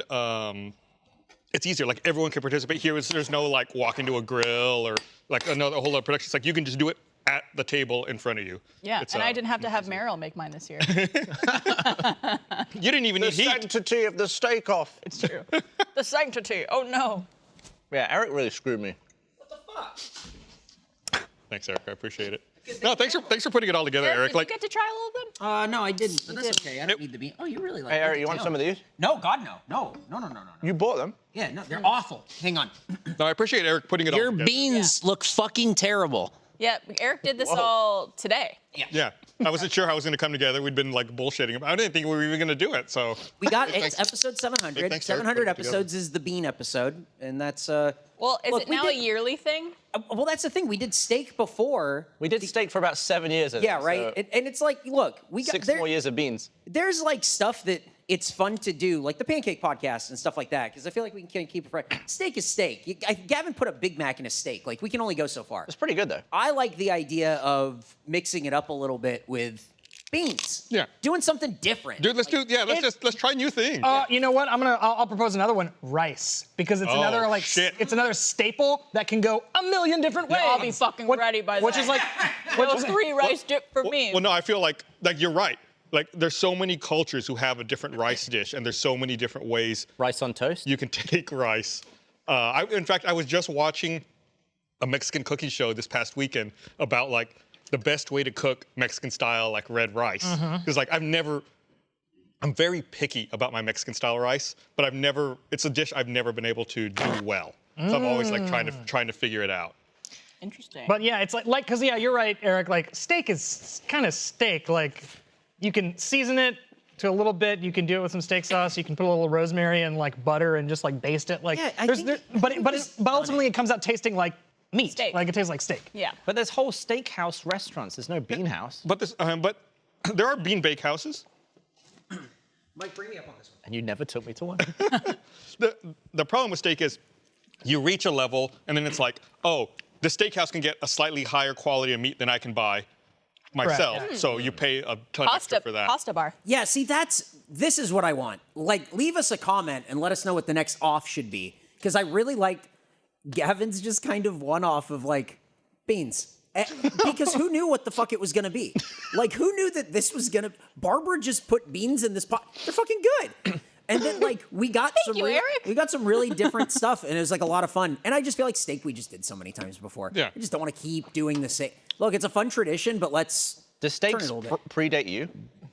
it's easier. Like everyone can participate. Here, there's no like walking to a grill or like a whole lot of production. It's like you can just do it at the table in front of you. Yeah, It's, and I didn't have to have Meryl make mine this year. You didn't even need heat. sanctity of the steak off. It's true. The sanctity. Oh no. Yeah, Eric really screwed me. Thanks, Eric. I appreciate it. No, thanks for putting it all together, Eric. Did Like you get to try all of them? No, I didn't. But that's okay. I don't need the bean. Oh, you really like? Hey, Eric, you want some of these? No, God, no, no. You bought them. Yeah, no, they're awful. Hang on. no, I appreciate Eric putting it all Your together. beans look fucking terrible. Yeah, Eric did this all today. Yeah, I wasn't sure how it was going to come together. We'd been like bullshitting about. I didn't think we were even going to do it. So We got it's episode 700. Thanks, Eric, 700 putting it together. episodes is the bean episode, and that's Well, is Look, it we now did- a yearly thing? well, that's the thing. We did steak before. We did steak for about 7 years. I Yeah, think, right. so And it's like, look, we got 6 there, more years of beans. there's like stuff that it's fun to do, like the pancake podcast and stuff like that, because I feel like we can keep it fresh. Steak is steak. Gavin put a Big Mac in a steak. Like, we can only go so far. It's pretty good though. I like the idea of mixing it up a little bit with beans. Yeah. Doing something different. dude, let's try new things. You know what? I'll propose another one. Rice, because it's another like shit. it's another staple that can go a million different ways. I'll be fucking ready by Which then. is like, That was 3 rice dip for me. Well, no, I feel like you're right. Like there's so many cultures who have a different rice dish, and there's so many different ways Rice on toast. you can take rice. In fact, I was just watching a Mexican cooking show this past weekend about like the best way to cook Mexican style like red rice. Because like I'm very picky about my Mexican style rice, but it's a dish I've never been able to do well. So I'm always like trying to figure it out. Interesting. But yeah, it's like, cause yeah, you're right, Eric. Like steak is kind of steak. Like you can season it to a little bit. You can do it with some steak sauce. You can put a little rosemary and like butter and just like baste it. Like, Yeah, I there's, think- but ultimately it comes out tasting like meat. Steak. Like it tastes like steak. yeah. But there's whole steakhouse restaurants. There's no bean house. But there are bean bake houses. Mike, bring me up on this one. And you never took me to one. The problem with steak is you reach a level and then it's like, oh, the steakhouse can get a slightly higher quality of meat than I can buy myself. yeah. So you pay a ton Pasta, extra for that. pasta bar. Yeah, see, this is what I want. Like, leave us a comment and let us know what the next off should be. Because I really liked Gavin's just kind of one-off of, like, beans. Because who knew what the fuck it was gonna be? Like, who knew that this was gonna... Barbara just put beans in this pot. They're fucking good. And then, like, we got some really different stuff, and it was, like, a lot of fun. And I just feel like steak we just did so many times before. Yeah. I just don't want to keep doing the same... Look, it's a fun tradition, but let's... Does turn steaks it a little bit. predate you?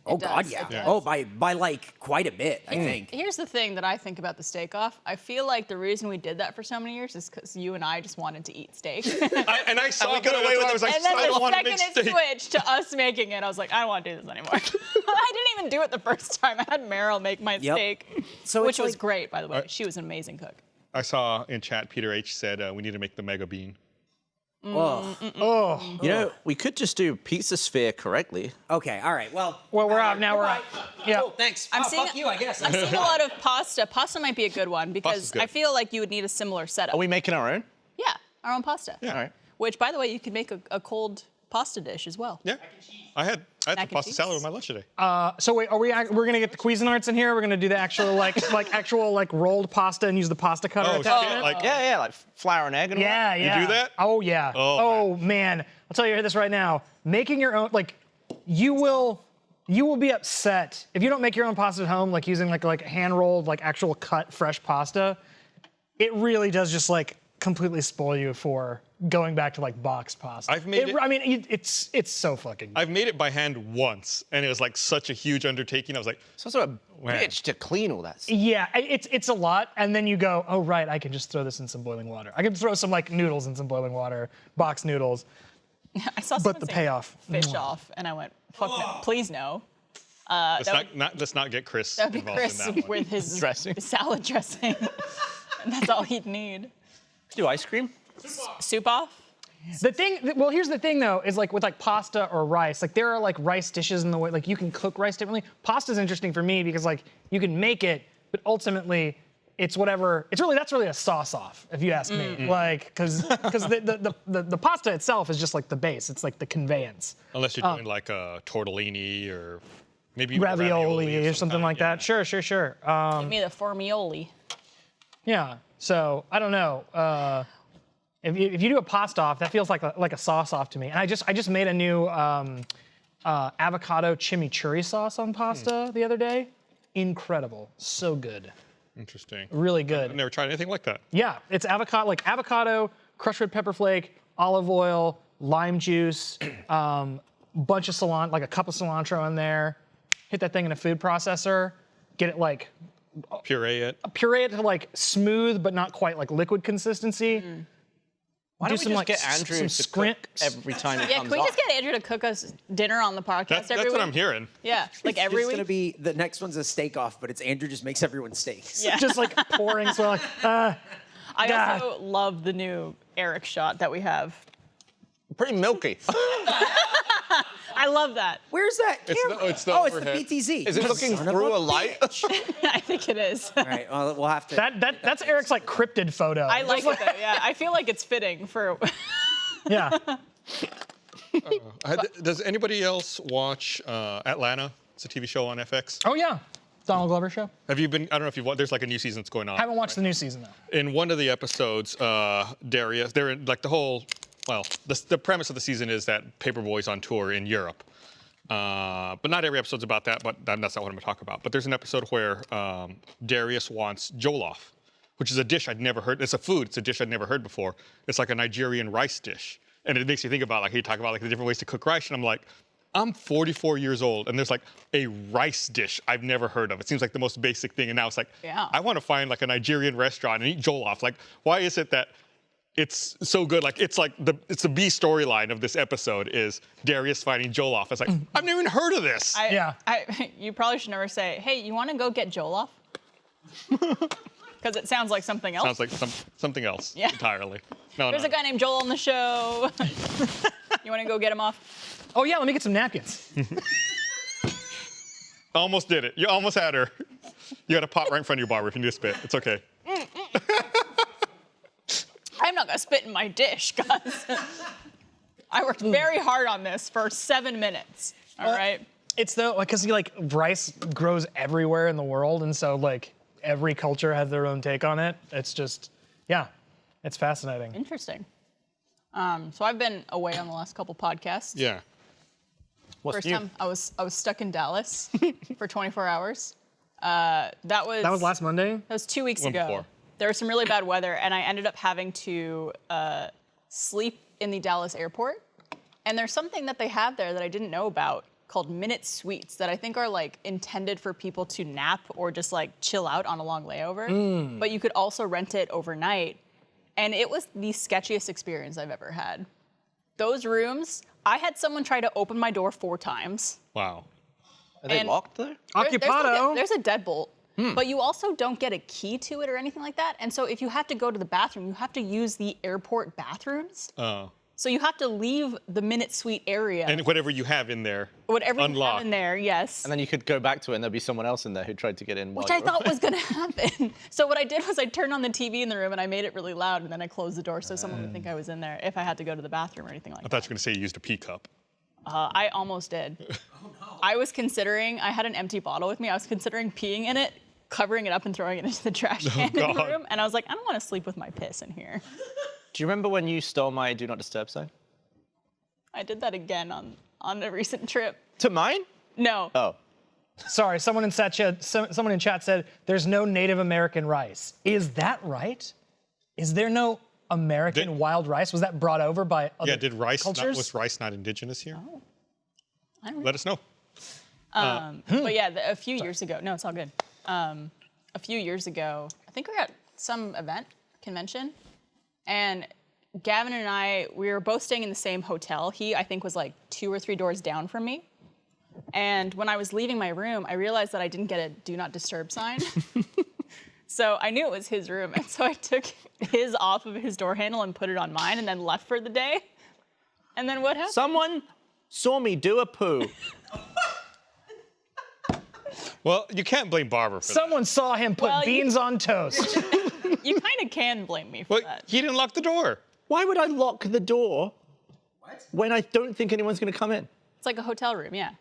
Oh, does, God, yeah. it does. Oh, by like, quite a bit, I think. Here's the thing that I think about the steak off. I feel like the reason we did that for so many years is because you and I just wanted to eat steak. I saw we it. got away with I was like, And then I the want to second make it steak. switched to us making it, I was like, I don't want to do this anymore. I didn't even do it the first time. I had Meryl make my Yep. steak, So which it's was like- great, by the way. She was an amazing cook. I saw in chat Peter H said we need to make the mega bean. Ugh. Oh. You know, we could just do pizza sphere correctly. Okay, all right. Well, Well, we're out now. We're out. Yeah. Cool, thanks. I'm Oh, seeing- fuck you, I guess. I'm seeing a lot of pasta. Pasta might be a good one Pasta's because good. I feel like you would need a similar setup. Are we making our own? Yeah, our own pasta. All right. Which, by the way, you could make a cold pasta dish as well. Yeah. I had Mac some and pasta cheese? salad with my lunch today. So wait, we're gonna get the Cuisinarts in here? We're gonna do the actual like rolled pasta and use the pasta cutter Oh, attachment? shit, like- Yeah, like flour and egg and all that. Yeah. do that? Oh yeah. Oh, man. I'll tell you this right now. Making your own, like, you will be upset if you don't make your own pasta at home, like using like hand rolled, like actual cut fresh pasta. It really does just like completely spoil you for going back to like boxed pasta. I've made it- I mean, it's so fucking. I've made it by hand once, and it was like such a huge undertaking. I was like, It's also a Man. bitch to clean all that stuff. Yeah, it's a lot, and then you go, oh right, I can just throw this in some boiling water. I can throw some like noodles in some boiling water, boxed noodles. I saw But someone the say payoff. fish off, and I went, fuck no, please no. let's not get Chris That would be involved Chris in that one. with his Dressing. salad dressing. And that's all he'd need. Do ice cream? Soup off? Well, here's the thing though, is like with like pasta or rice, like there are like rice dishes in the way, like you can cook rice differently. Pasta's interesting for me because like you can make it, but ultimately it's whatever, that's really a sauce off, if you ask me. Like, cause the pasta itself is just like the base, it's like the conveyance. Unless you're doing like a tortellini or maybe even Ravioli or something kind, like that. Sure. Give me the formioli. Yeah, so I don't know. If you do a pasta off, that feels like a sauce off to me. And I just made a new avocado chimichurri sauce on pasta the other day. Incredible, so good, Interesting. really I've good. never tried anything like that. Yeah, it's avocado, crushed red pepper flake, olive oil, lime juice, bunch of cilantro, like a cup of cilantro in there. Hit that thing in a food processor. Get it like Puree it. puree it to like smooth but not quite like liquid consistency. Why Do don't we some, just like, get Andrew some to scrimp- cook every time he Yeah, comes can we just on? get Andrew to cook us dinner on the podcast That's every week? what I'm hearing. Yeah, like every It's week. gonna be the next one's a steak off, but it's Andrew just makes everyone steaks. Yeah. Just like pouring swell. I God. also love the new Eric shot that we have. Pretty milky. I love that. Where's that It's camera? the- it's the oh, it's the overhead. PTZ. Is it looking Son of through a a light? I think it is. All right, well, we'll have to. That's Eric's like cryptid photo. I like it though. Yeah, I feel like it's fitting for. Yeah. Does anybody else watch Atlanta? It's a TV show on FX. Oh yeah. Donald Glover show. Have you been? I don't know if you've watched. There's like a new season that's going on. Haven't watched the new season though. In one of the episodes, Darius, they're in, like the whole. Well, the premise of the season is that Paperboy's on tour in Europe. But not every episode's about that, but that's not what I'm going to talk about. But there's an episode where Darius wants jollof, which is a dish I'd never heard. It's a food. It's a dish I'd never heard before. It's like a Nigerian rice dish. And it makes you think about, like, he talk about like the different ways to cook rice. And I'm like, I'm 44 years old, and there's like a rice dish I've never heard of. It seems like the most basic thing. And now it's like, Yeah. I want to find like a Nigerian restaurant and eat jollof. Like, why is it that it's so good? Like, it's the B storyline of this episode is Darius finding jollof. It's like, I've never even heard of this. Yeah. You probably should never say, "Hey, you want to go get Jollof?" Because it sounds like something else. Sounds like something else Yeah. entirely. No, There's no. a guy named Joel on the show. You want to go get him off? Oh yeah. Let me get some napkins. Almost did it. You almost had her. You got a pot right in front of you, Barbara, if you need to spit. It's okay. I'm not gonna spit in my dish, guys. I worked very hard on this for 7 minutes. All right. It's though because like rice grows everywhere in the world, and so like every culture has their own take on it. It's just, yeah, it's fascinating. Interesting. So I've been away on the last couple podcasts. Yeah. What's First new? time I was stuck in Dallas for 24 hours. That was last Monday. That was 2 weeks One ago. before. There was some really bad weather, and I ended up having to sleep in the Dallas airport. And there's something that they have there that I didn't know about called Minute Suites that I think are like intended for people to nap or just like chill out on a long layover. But you could also rent it overnight. And it was the sketchiest experience I've ever had. Those rooms, I had someone try to open my door 4 times. Wow. Are they and- locked there? Occupado. There's a deadbolt, but you also don't get a key to it or anything like that. And so if you have to go to the bathroom, you have to use the airport bathrooms. Oh. So you have to leave the Minute Suite area. And whatever you have in there. Whatever you unlock. have in there, yes. And then you could go back to it and there'd be someone else in there who tried to get in. Which I thought was gonna happen. So what I did was I turned on the TV in the room and I made it really loud and then I closed the door so someone would think I was in there if I had to go to the bathroom or anything like I that. thought you were going to say you used a pee cup. I almost did. I was considering, I had an empty bottle with me, I was considering peeing in it, covering it up and throwing it into the trash can in the God. room, and I was like, I don't want to sleep with my piss in here. Do you remember when you stole my Do Not Disturb sign? I did that again on a recent trip. To mine? No. Oh. Sorry, someone in chat said there's no Native American rice. Is that right? Is there no American wild rice? Was that brought over by other Yeah, cultures? was rice not indigenous here? Oh. I don't Let us know. But yeah, a few years ago, no, it's all good. A few years ago, I think we were at some convention, and Gavin and I, we were both staying in the same hotel. He, I think, was like 2 or 3 doors down from me. And when I was leaving my room, I realized that I didn't get a Do Not Disturb sign. So I knew it was his room, and so I took his off of his door handle and put it on mine and then left for the day. And then what happened? Someone saw me do a poo. Well, you can't blame Barbara for Someone saw him put Well, beans on toast. You kind of can blame me for Well, that. he didn't lock the door. Why would I lock the door when I don't think anyone's going to come in? It's like a hotel room, yeah.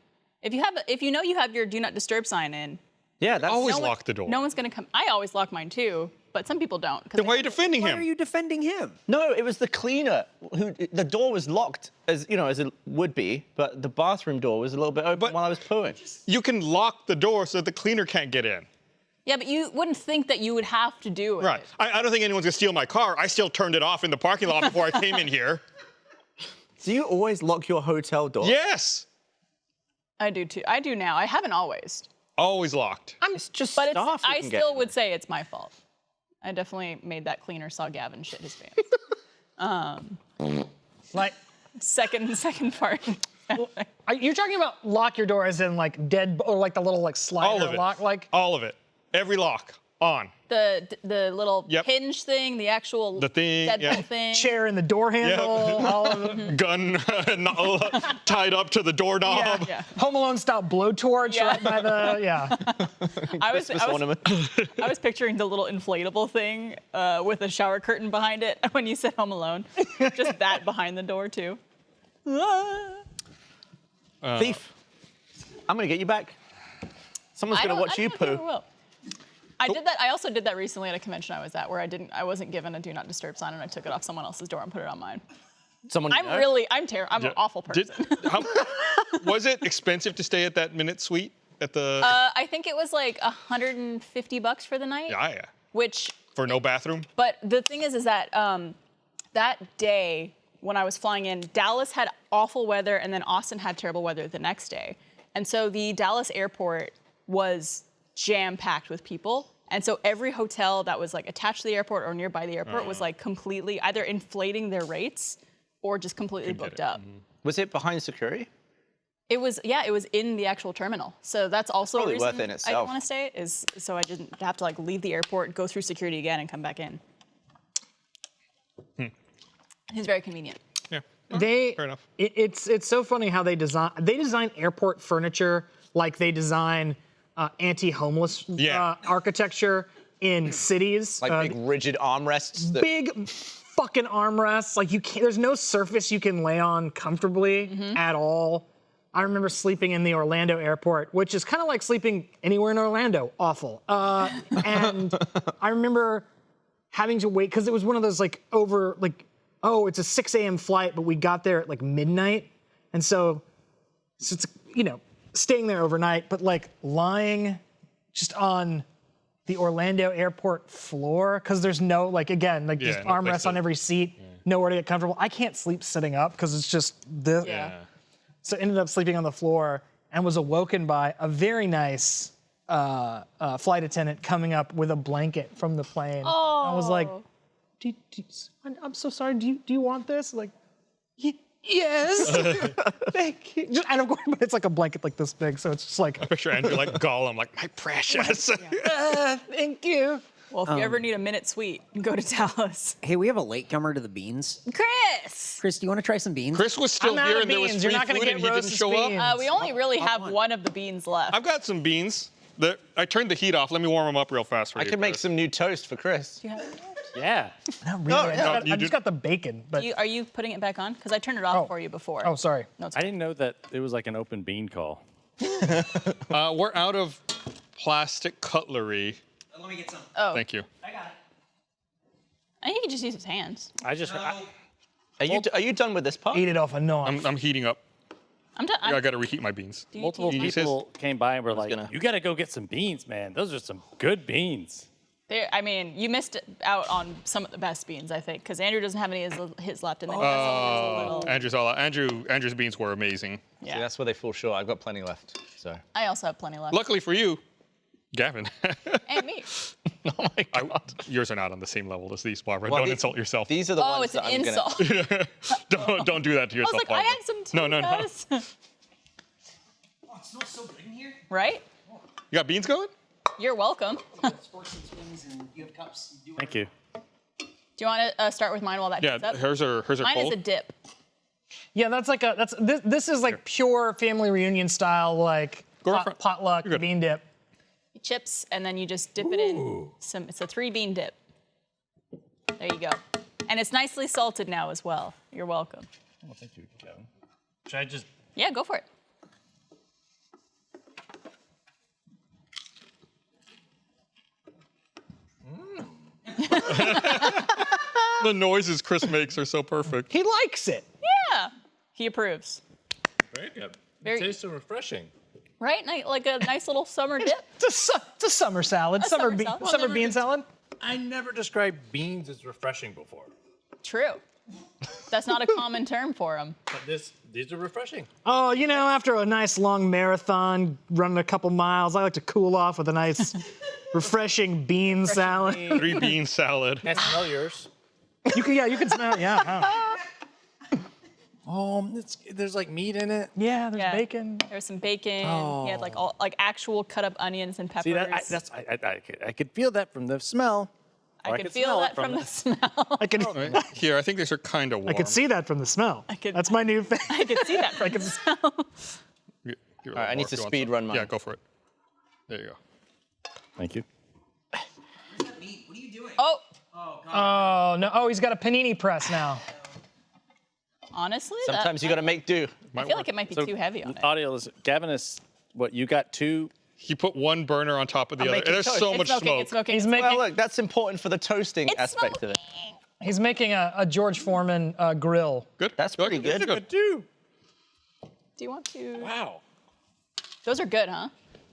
If you know you have your Do Not Disturb sign in, Yeah, that's Always no one- lock the door. No one's gonna come. I always lock mine too, but some people don't. 'Cause Then why are you they- defending Why him? are you defending him? No, it was the cleaner who the door was locked as as it would be, but the bathroom door was a little bit open But- while I was pooing. You can lock the door so that the cleaner can't get in. Yeah, but you wouldn't think that you would have to do it. Right. I don't think anyone's gonna steal my car. I still turned it off in the parking lot before I came in here. Do you always lock your hotel door? Yes. I do too. I do now. I haven't always. Always locked. It's just But staff who I can get still in. would say it's my fault. I definitely made that cleaner saw Gavin shit his pants. Like, Second part. you're talking about lock your door as in like dead, or like the little like slider All of it. lock, like. All of it. Every lock on. The little Yep. hinge thing, the actual The thing, Deadpool yeah. thing. Chair in the door handle, all of it. Gun tied up to the doorknob. Yeah. Home Alone style blowtorch Yeah. right by the, yeah. Christmas ornament. I was picturing the little inflatable thing with a shower curtain behind it when you said Home Alone. Just that behind the door too. Thief. I'm gonna get you back. Someone's gonna watch you poo. I did that. I also did that recently at a convention I was at, where I wasn't given a Do Not Disturb sign, and I took it off someone else's door and put it on mine. Someone you know? I'm an awful person. Was it expensive to stay at that Minute Suite at the? I think it was like $150 for the night. Yeah. Which, For no bathroom. but the thing is that that day when I was flying in, Dallas had awful weather, and then Austin had terrible weather the next day, and so the Dallas airport was jam-packed with people. And so every hotel that was like attached to the airport or nearby the airport was like completely either inflating their rates or just completely booked up. Was it behind security? It was in the actual terminal. So that's also Probably a reason worth it in I itself. didn't want to stay, is so I didn't have to like leave the airport, go through security again, and come back in. It's very convenient. Yeah. Fair enough. It's so funny how they design airport furniture like they design anti-homeless architecture in cities. Like big rigid armrests. That... Big fucking armrests. Like there's no surface you can lay on comfortably at all. I remember sleeping in the Orlando airport, which is kind of like sleeping anywhere in Orlando. Awful. And I remember having to wait because it was one of those it's a 6 a.m. flight, but we got there at like midnight. And so it's, staying there overnight, but like lying just on the Orlando airport floor, because there's no, just no place armrests to- on every seat, nowhere to get comfortable. I can't sleep sitting up because it's just this. Yeah. So ended up sleeping on the floor and was awoken by a very nice flight attendant coming up with a blanket from the plane. I was like, I'm so sorry, do you want this? Like, yes, thank you. And of course, but it's like a blanket like this big, so it's just like, Picture Andrew like Gollum, like my precious. thank you. Well, if you ever need a minute sweet, go to Dallas. Hey, we have a latecomer to the beans. Chris! Chris, do you want to try some beans? Chris was still I'm out here of and there was beans. free You're not gonna food get and he didn't roasted show beans. up. We only really have one of the beans left. I've got some beans. I turned the heat off. Let me warm them up real fast for I you. could make Chris. some new toast for Chris. Yeah. Not really. I just got the bacon, but Are you putting it back on? Because I turned it off for you before. oh, sorry. No, it's I didn't know that it was like an open bean call. We're out of plastic cutlery. Let me get some. Oh, Thank you. I got it. I think he can just use his hands. I just Are you done with this part? Eat it off a knife. I'm heating up. I'm done. I got to reheat my beans. multiple you use his? people came by and were like, gonna- "You got to go get some beans, man. Those are some good beans." I mean, you missed out on some of the best beans, I think, because Andrew doesn't have any of his left, and then Gus only has a little. Andrew's beans were amazing. Yeah. See, that's where they fall short. I've got plenty left. So. I also have plenty left. Luckily for you, Gavin. And me. Oh my God. Yours are not on the same level as these, Barbara. Well, Don't these- insult yourself. These are the Oh, ones it's an that I'm gonna. insult. Don't do that to I was yourself, like, I Barbara. had some too, No. guys. Oh, it smells so good in here. Right? You got beans going? You're welcome. Sports and swings, and you have cups. You do Thank you. Do you want to start with mine while that Yeah, heats up? hers are Mine cold. is a dip. Yeah, this is like pure family reunion style, like Go right front. potluck You're good. bean dip. Chips, and then you just dip it in it's a 3-bean dip. There you go. And it's nicely salted now as well. You're welcome. Well, thank you, Gavin. Should I just? Yeah, go for it. The noises Chris makes are so perfect. He likes it. Yeah. He approves. Very good. Very- It tastes so refreshing. Right? Like a nice little summer dip. It's a summer salad. summer salad. Well, Summer never bean gets- salad. I never described beans as refreshing before, True. That's not a common term for them. but these are refreshing. Oh, you know, after a nice long marathon, running a couple miles, I like to cool off with a nice, refreshing bean salad. 3-bean salad. Can't smell yours. You can smell it. Yeah. Oh, there's like meat in it. Yeah, there's Yeah. bacon. There was some bacon. He had like actual cut up onions and peppers. See that? I could feel that from the smell. I I could could feel smell that it from from the smell. I could, Here, I think these are kind of warm. I could see that from the smell. could- That's my new thing. I could see that from the smell. All right, I need to speed run mine. Yeah, go for it. There you go. Thank you. What are you doing? Oh, Oh no! Oh, he's got a panini press now. honestly, Sometimes you got to make do. I feel like it might be too heavy on it. Audio is Gavin is what you got two. He put one burner on top of the I'm other. making And there's toast. so It's much smoking. smoke. It's smoking. He's it's making Well, look, that's important for the toasting It's aspect of it. he's making a George Foreman grill. Good. That's pretty good. Good. Two. Do you want to? Wow. Those are good, huh?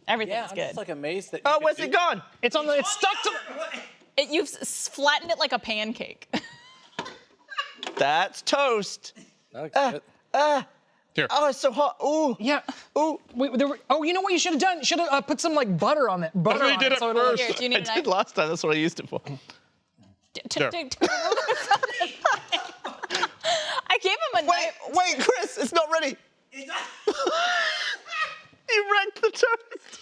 Everything's Yeah, I'm good. just like amazed that. Oh, where's it gone? It's on the. It's stuck to. You've flattened it like a pancake. That's toast. Here. Oh, it's so hot. Ooh. Yeah. Ooh. You know what you should have done? You should have put some like butter on it. Butter what he on did it. at So it'll- first. Here, do you need I a knife? did last time. That's what I used it for. There. I gave him a knife. Wait, Chris, it's not ready. You wrecked the toast.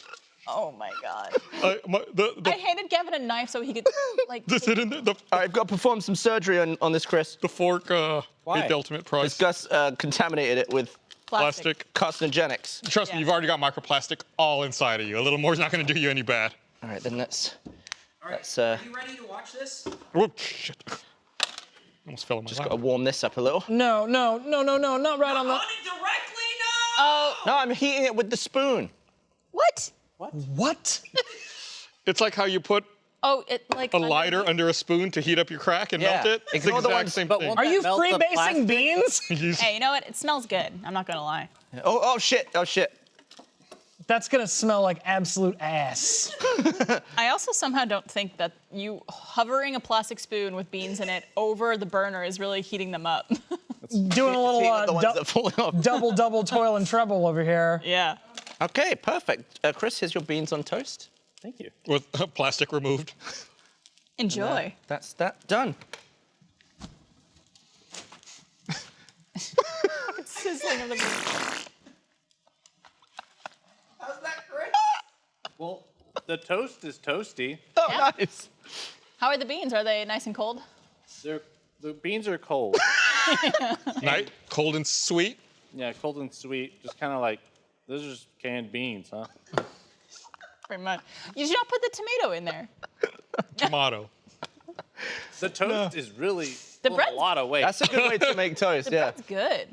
Oh my god. The I handed Gavin a knife so he could like. this take- in the All right, I've got to perform some surgery on this, Chris. the fork made the ultimate prize. Gus contaminated it with Plastic. carcinogenics. Trust me, you've already got microplastic all inside of you. A little more is not going to do you any bad. All right, then let's. All right, Let's, are you ready to watch this? Oh shit! Almost fell on my just lap. got to warm this up a little. No, not right on the. it directly, no! Oh, No, I'm heating it with the spoon. what? What? It's like how you put Oh, it like a lighter under a spoon to heat up your crack and melt it. It's the Ignore the exact ones- same but thing. won't Are you Melt the freebasing plastic? beans? Hey, you know what? It smells good. I'm not gonna lie. Oh shit! Oh shit! That's gonna smell like absolute ass. I also somehow don't think that you hovering a plastic spoon with beans in it over the burner is really heating them up. Doing a little Heating up the ones that are falling off. double toil and trouble over here. yeah. Okay, perfect. Chris, here's your beans on toast. Thank you. With plastic removed. Enjoy. That's that done. Sizzling of the beans. How's that, Chris? Well, the toast is toasty. Yeah. Nice. How are the beans? Are they nice and cold? The beans are cold. Night, cold and sweet. Yeah, cold and sweet. Just kind of like, those are just canned beans, huh? Pretty much. You should not put the tomato in there. Tomato. The toast is really The pulling bread's- a lot of weight. That's a good way to make toast, yeah. That's good.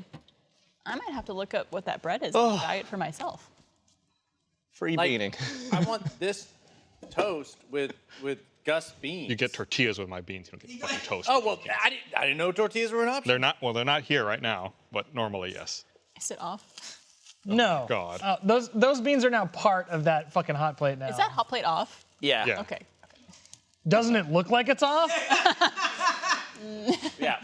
I might have to look up what that bread is on the diet for myself. Free Like, beaning. I want this toast with Gus beans. You get tortillas with my beans. You don't get fucking toast. Oh, well, I didn't know tortillas were an option. They're not. Well, they're not here right now, but normally yes. Is it off? No. God. Those beans are now part of that fucking hot plate now. Is that hot plate off? Yeah. Yeah. Okay. Doesn't it look like it's off? Yeah.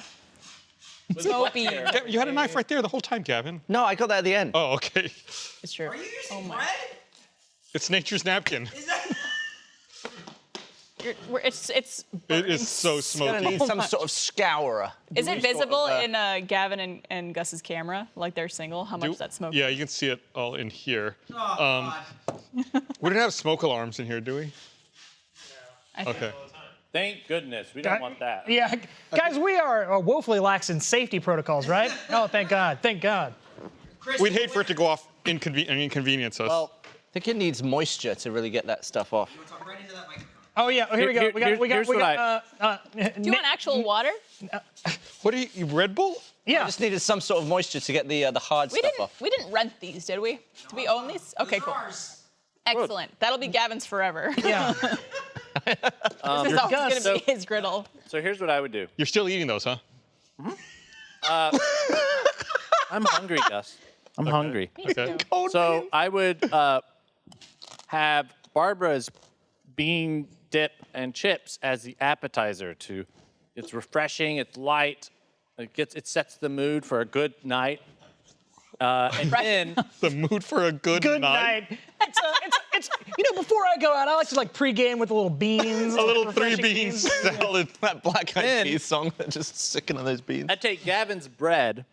Smoky. Gavin, you had a knife right there the whole time, Gavin. No, I got that at the end. Oh, okay. It's true. Are you using Oh my. bread? It's nature's napkin. Is that? It's It is so Gonna smoky. need some sort of scourer. Is it visible of, in Gavin and Gus's camera? Like they're single? How much is that smoke? Yeah, you can see it all in here. Oh, God. We didn't have smoke alarms in here, do we? I think. Okay. Thank goodness. We don't want that. Yeah, guys, we are woefully lax in safety protocols, right? Oh, thank God, thank God. Chris, We'd hate for it to go off and inconvenience us. Well, I think it needs moisture to really get that stuff off. You want to talk right into that microphone? Oh yeah, here we go. Here's what Do you want actual water? What do you Red Bull? I yeah. just needed some sort of moisture to get the hard We stuff didn't. off. We didn't rent these, did we? Do we own these? Okay, cool. Ours. Excellent. That'll be Gavin's forever. Yeah. This is always Gus, gonna be his griddle. so here's what I would do. You're still eating those, huh? I'm hungry, Gus. I'm hungry. Okay. So I would have Barbara's bean dip and chips as the appetizer. It's refreshing. It's light. It sets the mood for a good night. And then The mood for a good night. It's before I go out, I like to pregame with a little beans. A little three refreshing beans salad. That Black Eyed Then- Peas song, they're just sicking on those beans. I take Gavin's bread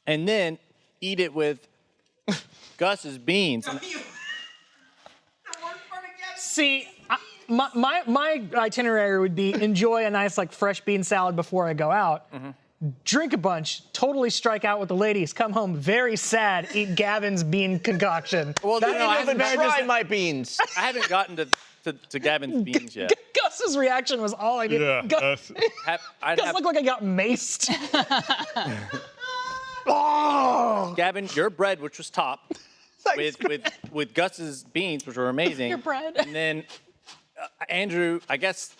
and then eat it with Gus's beans. And See, my itinerary would be enjoy a nice fresh bean salad before I go out. Drink a bunch, totally strike out with the ladies, come home very sad, eat Gavin's bean concoction. Well, That no, I is haven't very Try my beans. I haven't gotten to Gavin's beans yet. Gus's reaction was all I did. Yeah. Gus I'd have looked like I got maced. Oh! Gavin, your bread, which was top, with Gus's beans, which were amazing. Your bread. And then Andrew, I guess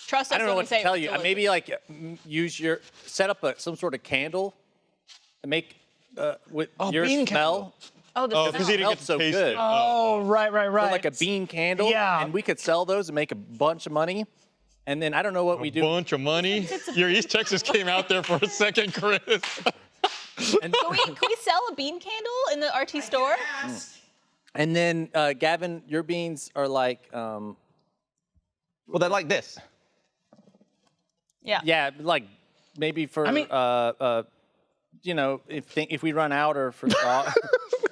Trust us I don't know when we what say to tell it's you. delicious. Maybe set up some sort of candle and make with your bean smell. Oh, the Oh, because smell. you didn't get to so taste good. it. Oh, right. So like a bean candle. Yeah. And we could sell those and make a bunch of money. And then I don't know what we do. Bunch of money. Your East Texas came out there for a second, Chris. And, Can we sell a bean candle in the RT store? and then Gavin, your beans are like, Well, they're like this. Yeah. yeah, like maybe for I mean- if we run out or for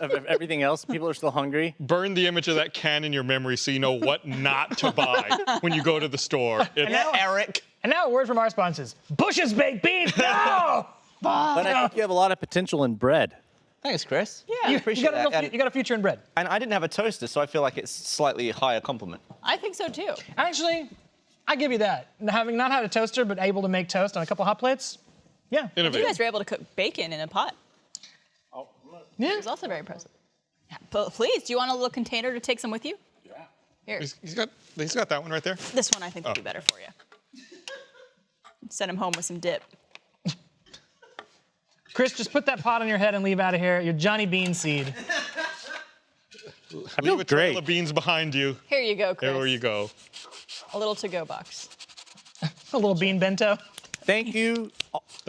of everything else, people are still hungry. Burn the image of that can in your memory so you know what not to buy when you go to the store. Eric. And now a word from our sponsors. Bush's Baked Beans. No! But I think you have a lot of potential in bread. Thanks, Chris. Yeah. I You appreciate that. You got a future in bread. And I didn't have a toaster, so I feel like it's slightly higher compliment. I think so too. Actually, I give you that. Having not had a toaster, but able to make toast on a couple hot plates, yeah. You Innovative. guys were able to cook bacon in a pot. Yeah. It was also very impressive. Yeah, but please, do you want a little container to take some with you? Yeah. Here, He's got that one right there. this one I think would be better for you. Send him home with some dip. Chris, just put that pot on your head and leave out of here. You're Johnny Bean Seed. I feel Leave a trail great. of beans behind you. Here you go, Chris. There you go. A little to-go box. A little bean bento. Thank you,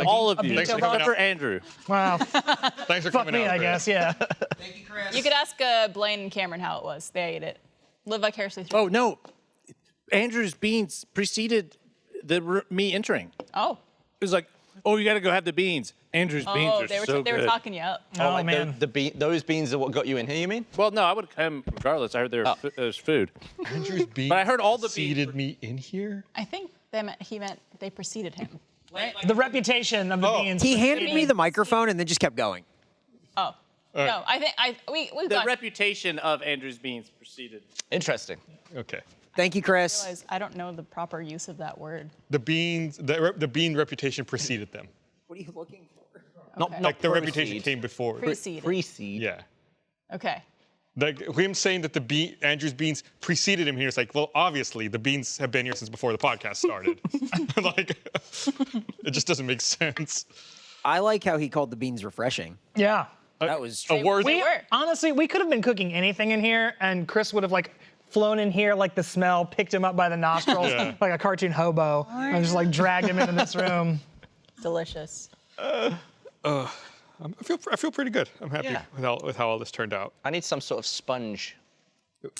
all of you, Thanks for except coming for out. Andrew. Wow. Thanks for Fuck coming me, out. I Chris. guess, yeah. Thank you, Chris. You could ask Blaine and Cameron how it was. They ate it. Live vicariously through. Oh no, Andrew's beans preceded me entering. Oh. It was like Oh, you got to go have the beans. Andrew's beans Oh, are they were so they were good. talking you up. Oh, like man. those beans are what got you in here, you mean? Well, no, I would have come regardless. I heard there's food. Andrew's beans But I heard all the beans seated me in here. I think he meant they preceded him. The reputation of the beans. He handed me the microphone and then just kept going. Oh. No, I think we've The got. reputation of Andrew's beans preceded. Interesting. Okay. Thank you, Chris. Realize I don't know the proper use of that word. The beans, the bean reputation preceded them. What are you looking for? Okay. Like the reputation proceed. came before. Preceded. Precede. Yeah. Okay. Like him saying that Andrew's beans preceded him here, it's like, well, obviously the beans have been here since before the podcast started. Like, it just doesn't make sense. I like how he called the beans refreshing. Yeah. That was A word. They were. Honestly, we could have been cooking anything in here, and Chris would have like flown in here like the smell, picked him up by the nostrils Yeah. like a cartoon hobo, and just like dragged him into this room. Delicious. I feel pretty good. I'm happy Yeah. with how all this turned out. I need some sort of sponge.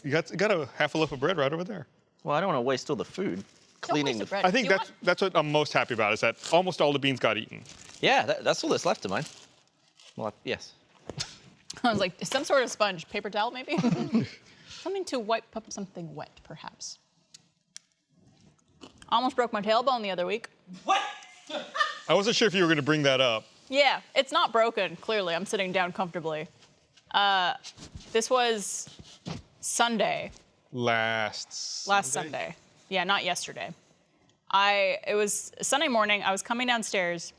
You got a half a loaf of bread right over there. Well, I don't want to waste all the food. Don't Cleaning waste the the bread. I think Do you that's what I'm most happy about is that almost all the beans got eaten. Yeah, that's all that's left of mine. Well, yes. I was like, some sort of sponge, paper towel maybe? Something to wipe up something wet, perhaps. Almost broke my tailbone the other week. I wasn't sure if you were going to bring that up. Yeah, it's not broken, clearly. I'm sitting down comfortably. This was Sunday, Last Sunday. Yeah, not yesterday. It was Sunday morning, I was coming downstairs,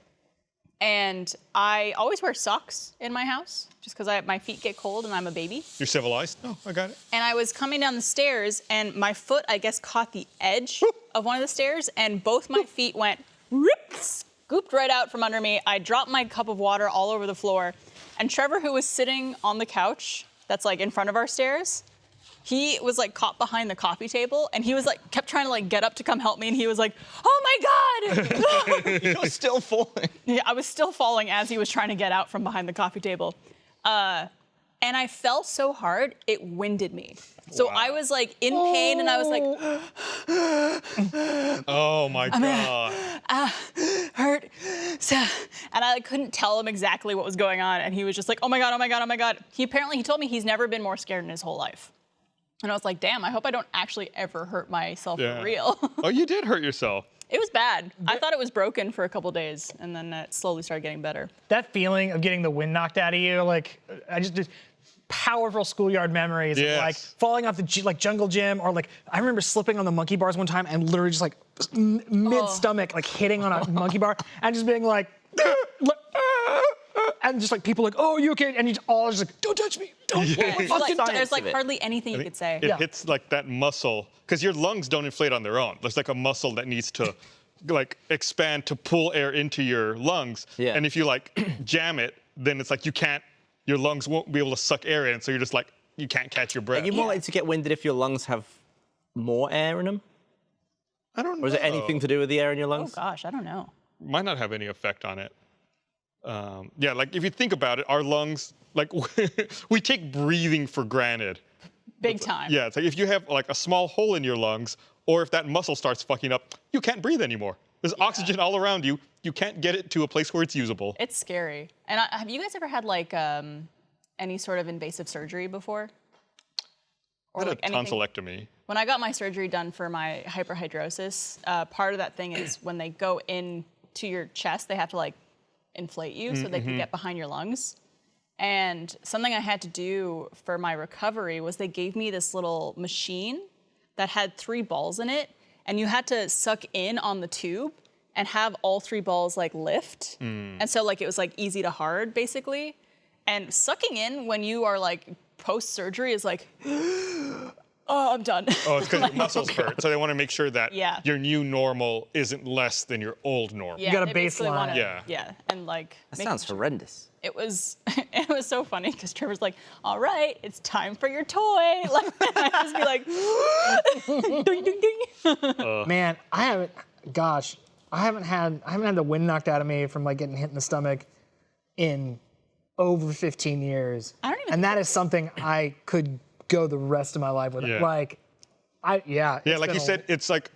and I always wear socks in my house, just because my feet get cold and I'm a baby. You're civilized? Oh, I got it. And I was coming down the stairs, and my foot, I guess, caught the edge of one of the stairs, and both my feet went rip, scooped right out from under me. I dropped my cup of water all over the floor, and Trevor, who was sitting on the couch that's like in front of our stairs, he was like caught behind the coffee table, and he was like kept trying to like get up to come help me, and he was like, "Oh my God!" You're still falling. Yeah, I was still falling as he was trying to get out from behind the coffee table. And I fell so hard, it winded me. So I was like in pain, and I was like, Oh my God. hurt. And I like, couldn't tell him exactly what was going on. And he was just like, oh my God, oh my God, oh my God. He told me he's never been more scared in his whole life. And I was like, damn, I hope I don't actually ever hurt myself Yeah. for real. Oh, you did hurt yourself. It was bad. I thought it was broken for a couple days, and then it slowly started getting better. That feeling of getting the wind knocked out of you, like I just powerful schoolyard memories of like Yes. falling off the like jungle gym, or like I remember slipping on the monkey bars one time and literally just like mid stomach like hitting on a monkey bar and just being like and just like people like, oh, you okay? And you all just like, don't touch me, don't There's fucking like, there's like of it. hardly anything you could say. It Yeah. hits like that muscle, because your lungs don't inflate on their own. There's like a muscle that needs to like expand to pull air into your lungs. Yeah. And if you like jam it, then it's like your lungs won't be able to suck air in, so you're just like, you can't catch your breath. Are you more likely to get winded if your lungs have more air in them? I don't know. Or is it anything to do with the air in your Oh lungs? gosh, I don't know. Might not have any effect on it. Yeah, like if you think about it, our lungs, like we take breathing for granted. Big time. Yeah, it's like if you have like a small hole in your lungs, or if that muscle starts fucking up, you can't breathe anymore. There's oxygen all around you. You can't get it to a place where it's usable. It's scary. And have you guys ever had like any sort of invasive surgery before? I had like a anything? tonsillectomy. When I got my surgery done for my hyperhidrosis, part of that thing is when they go into your chest, they have to like inflate you so they can get behind your lungs. And something I had to do for my recovery was they gave me this little machine that had 3 balls in it, and you had to suck in on the tube and have all 3 balls like lift. And so like it was like easy to hard basically. And sucking in when you are like post-surgery is like, oh, I'm done. Oh, it's because your muscles hurt. So they want to make sure that Yeah. your new normal isn't less than your old normal. Yeah, got a they basically baseline. wanna- Yeah. and like That making sounds sure- horrendous. It was so funny because Trevor's like, all right, it's time for your toy. Like I just be like, ding, ding, ding. Man, I haven't had the wind knocked out of me from like getting hit in the stomach in over 15 years. I don't even And that is something I could go the rest of my life with. Yeah. Like, Yeah, it's like been you said, it's like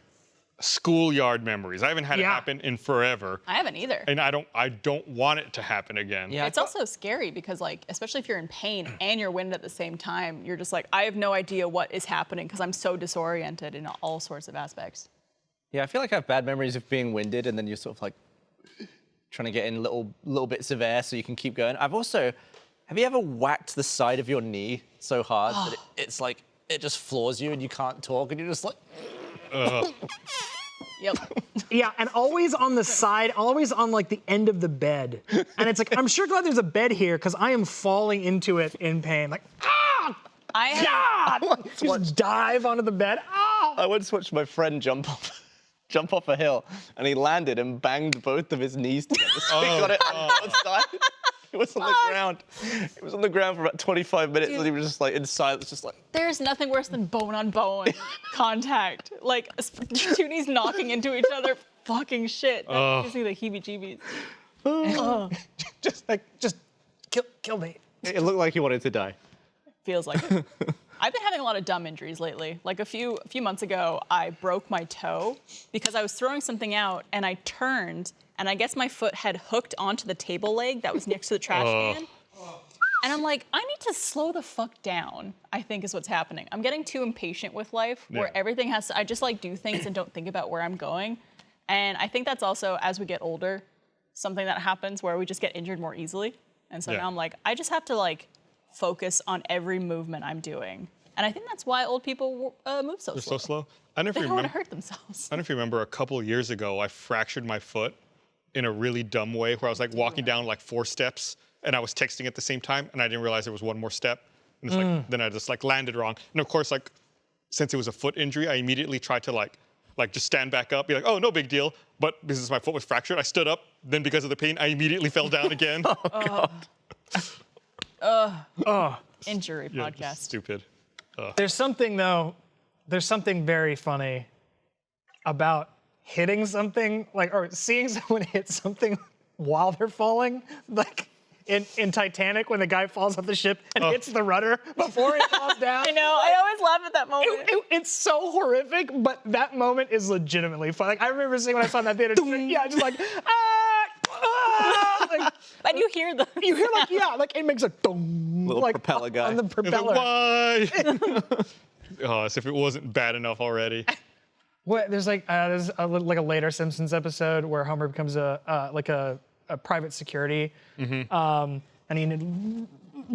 schoolyard memories. I haven't had it happen in forever. I haven't either. And I don't want it to happen again. Yeah, It's also scary because, like, especially if you're in pain and you're winded at the same time, you're just like, I have no idea what is happening because I'm so disoriented in all sorts of aspects. Yeah, I feel like I have bad memories of being winded, and then you're sort of like trying to get in little bits of air so you can keep going. Have you ever whacked the side of your knee so hard that it's like, it just floors you and you can't talk, and you're just like... Yep. Yeah, and always on the side, always on like the end of the bed. And it's like, I'm sure glad there's a bed here because I am falling into it in pain. Like, I have, God! Just dive onto the bed. Ah! I once watched my friend jump off a hill, and he landed and banged both of his knees together. So he got it on one side. It was on the ground. It was on the ground for about 25 minutes, and he was just like in silence, just like... There's nothing worse than bone-on-bone contact. Like, two knees knocking into each other. Fucking shit. That gives me the heebie-jeebies. Just kill me. It looked like he wanted to die. Feels like it. I've been having a lot of dumb injuries lately. Like a few months ago, I broke my toe because I was throwing something out and I turned and I guess my foot had hooked onto the table leg that was next to the trash can. And I'm like, I need to slow the fuck down, I think is what's happening. I'm getting too impatient with life where everything has to, I just like do things and don't think about where I'm going. And I think that's also, as we get older, something that happens where we just get injured more easily. And so now I'm like, I just have to like focus on every movement I'm doing. And I think that's why old people move so slow. They're so slow. I don't know if They you don't want remember. to hurt themselves. I don't know if you remember a couple of years ago, I fractured my foot in a really dumb way where I was like walking down like 4 steps and I was texting at the same time and I didn't realize there was one more step. And it's like, then I just like landed wrong. And of course, like, since it was a foot injury, I immediately tried to like just stand back up, be like, oh, no big deal. But because my foot was fractured, I stood up. Then because of the pain, I immediately fell down again. Injury Yeah, podcast. just stupid. There's something very funny about hitting something, like, or seeing someone hit something while they're falling. Like in Titanic, when the guy falls off the ship and hits the rudder before he falls down. I know, I always laugh at that moment. It's so horrific, but that moment is legitimately fun. Like, I remember seeing when I saw it in that theater, just like, like, and you hear the... you hear like, like it makes a dong, Little like, propeller guy. on the It's like, propeller. why? As if it wasn't bad enough already. What, there's a later Simpsons episode where Homer becomes a private security, and he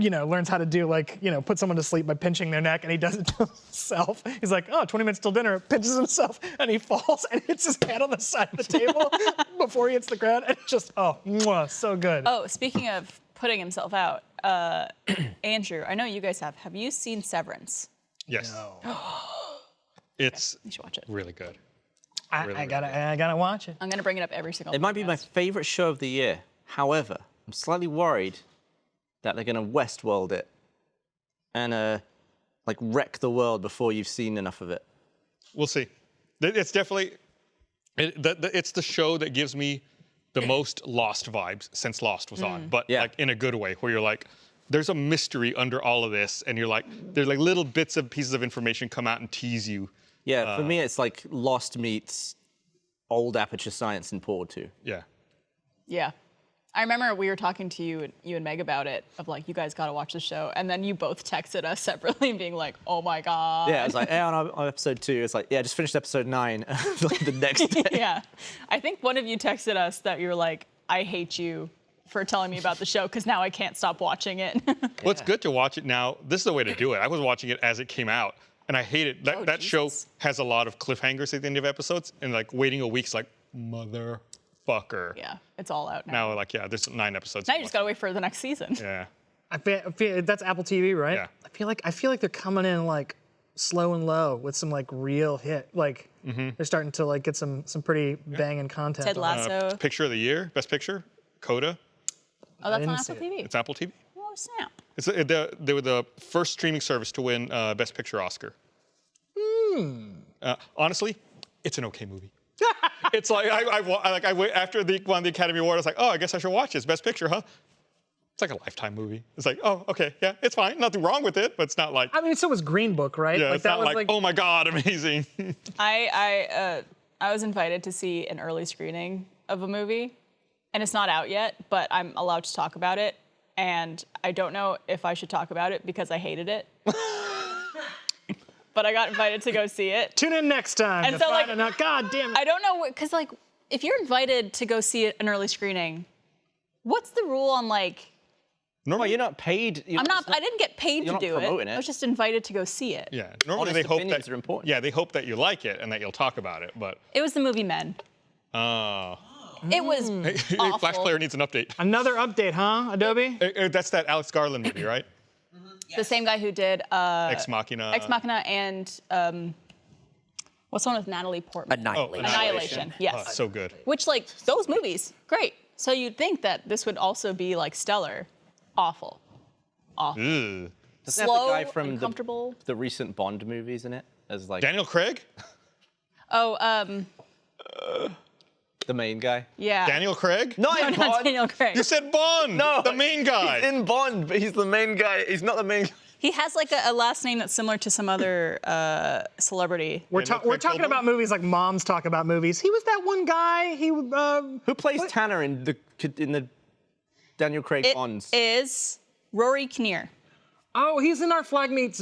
learns how to do put someone to sleep by pinching their neck, and he does it to himself. He's like, 20 minutes till dinner, pinches himself, and he falls and hits his head on the side of the table before he hits the ground, and it's just so good. Oh, speaking of putting himself out, Andrew, I know you guys have. Have you seen Severance? Yes. It's You should watch it. really good. I gotta watch it. I'm gonna bring it up every single. It might be my podcast. favorite show of the year. However, I'm slightly worried that they're going to Westworld it and wreck the world before you've seen enough of it. We'll see. It's definitely, it's the show that gives me the most Lost vibes since Lost was on, but like in a good way, where you're like, there's a mystery under all of this, and you're like, there's like little bits of pieces of information come out and tease you. Yeah, for me, it's like Lost meets old Aperture Science in Portal 2. Yeah. Yeah. I remember we were talking to you and Meg about it, of like, you guys gotta watch the show. And then you both texted us separately being like, oh my God. Yeah, it's like, on episode 2, it's like, just finished episode 9 like the next day. Yeah. I think one of you texted us that you were like, I hate you for telling me about the show because now I can't stop watching it. Well, it's good to watch it now. This is the way to do it. I was watching it as it came out, and I hate it. That show has a lot of cliffhangers at the end of episodes, and like waiting a week's like, motherfucker. Yeah, it's all out now. Now, there's 9 episodes. Now you just gotta wait for the next season. Yeah. I feel that's Apple TV, right? Yeah. I feel like they're coming in like slow and low with some like real hit. Like they're starting to like get some pretty banging content. Ted on it. Lasso. Picture of the year, best picture, Coda. Oh, that's on didn't Apple see TV. It's Apple TV. Oh, snap. They were the first streaming service to win Best Picture Oscar. Honestly, it's an okay movie. It's like I went after they won the Academy Award. I was like, oh, I guess I should watch this. Best Picture, huh? It's like a Lifetime movie. It's like, oh, okay, yeah, it's fine. Nothing wrong with it, but it's not like. I mean, so was Green Book, right? Yeah, like it's that not was like, oh my God, amazing. I'm I was invited to see an early screening of a movie, and it's not out yet, but I'm allowed to talk about it. And I don't know if I should talk about it because I hated it. But I got invited to go see it. Tune in next time. And to so, find like, out. God damn it. I don't know, because, like, if you're invited to go see an early screening, what's the rule on, like... Normally, you're not paid. I didn't get paid to not do it. promoting it. I was just invited to go see it. Yeah, normally Honest they hope opinions that are important. Yeah, they hope that you like it and that you'll talk about it. But It was the movie Men. It was hey, awful. Flash Player needs an update. Another update, huh, Adobe? That's that Alex Garland movie, right? The same guy who did Ex Machina. Ex Machina and what's the one with Natalie Portman? Annihilation. Annihilation. Yes. Oh, so good. Which, like, those movies, great. So you'd think that this would also be like stellar. Awful. Awful. Ugh. Doesn't it have Slow, the guy from uncomfortable. the recent Bond movies in it as like Daniel Craig? Oh, the main guy? yeah. Daniel Craig? Not No, in not Bond. Daniel Craig. You said Bond. No, the main guy. He's in Bond, but he's the main guy. He's not the main guy. He has like a last name that's similar to some other celebrity. We're Daniel Craig talking Tailbone? about movies like moms talk about movies. He was that one guy. Who plays Tanner in the Daniel Craig It Bonds? is Rory Kinnear. Oh, he's in Our Flag Means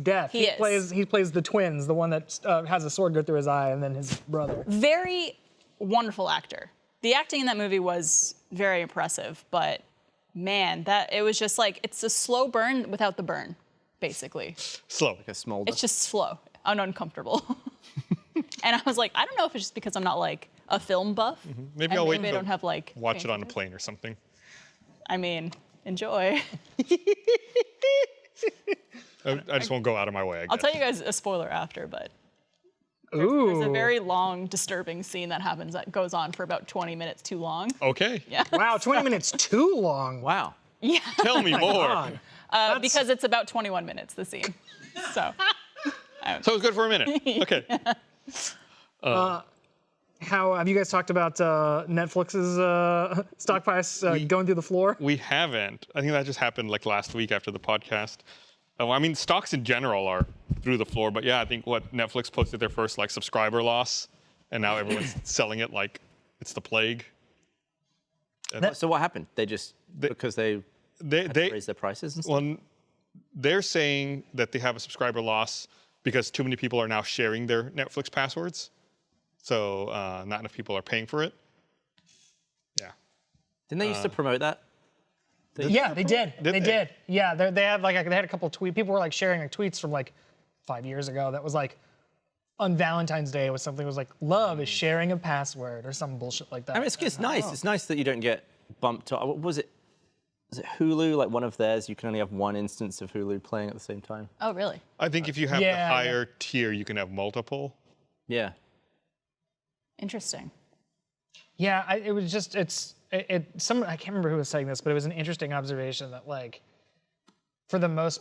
Death. He is. He plays the twins, the one that has a sword go through his eye, and then his brother. Very wonderful actor. The acting in that movie was very impressive, but man, it was just like, it's a slow burn without the burn, basically. Slow. Like a small. It's just slow and uncomfortable. And I was like, I don't know if it's just because I'm not like a film buff. Maybe and I'll wait maybe I to don't have like. watch it on a plane or something. I mean, enjoy. I just won't go out of my way, I guess. I'll tell you guys a spoiler after, but there's a very long, disturbing scene that happens that goes on for about 20 minutes too long. Okay. Yeah. Wow, 20 minutes too long. Wow. Yeah. Tell me more. Because it's about 21 minutes, the scene. So. So it's good for a minute. Okay. How have you guys talked about Netflix's stock price going through the floor? We haven't. I think that just happened like last week after the podcast. I mean, stocks in general are through the floor, but yeah, I think Netflix posted their first like subscriber loss, and now everyone's selling it like it's the plague. So what happened? Because they raised their prices and stuff? Well, they're saying that they have a subscriber loss because too many people are now sharing their Netflix passwords. So not enough people are paying for it. Yeah. Didn't they used to promote that? Yeah, they did. Did They they? did. Yeah, they had a couple of tweets. People were like sharing like tweets from like 5 years ago that was like on Valentine's Day, it was something that was like love is sharing a password or some bullshit like that. I mean, it's nice. It's nice that you don't get bumped up. What was it? Was it Hulu? Like one of theirs, you can only have one instance of Hulu playing at the same time. Oh, really? I think if you have the Yeah. higher tier, you can have multiple. Yeah. Interesting. Yeah, it was just I can't remember who was saying this, but it was an interesting observation that like for the most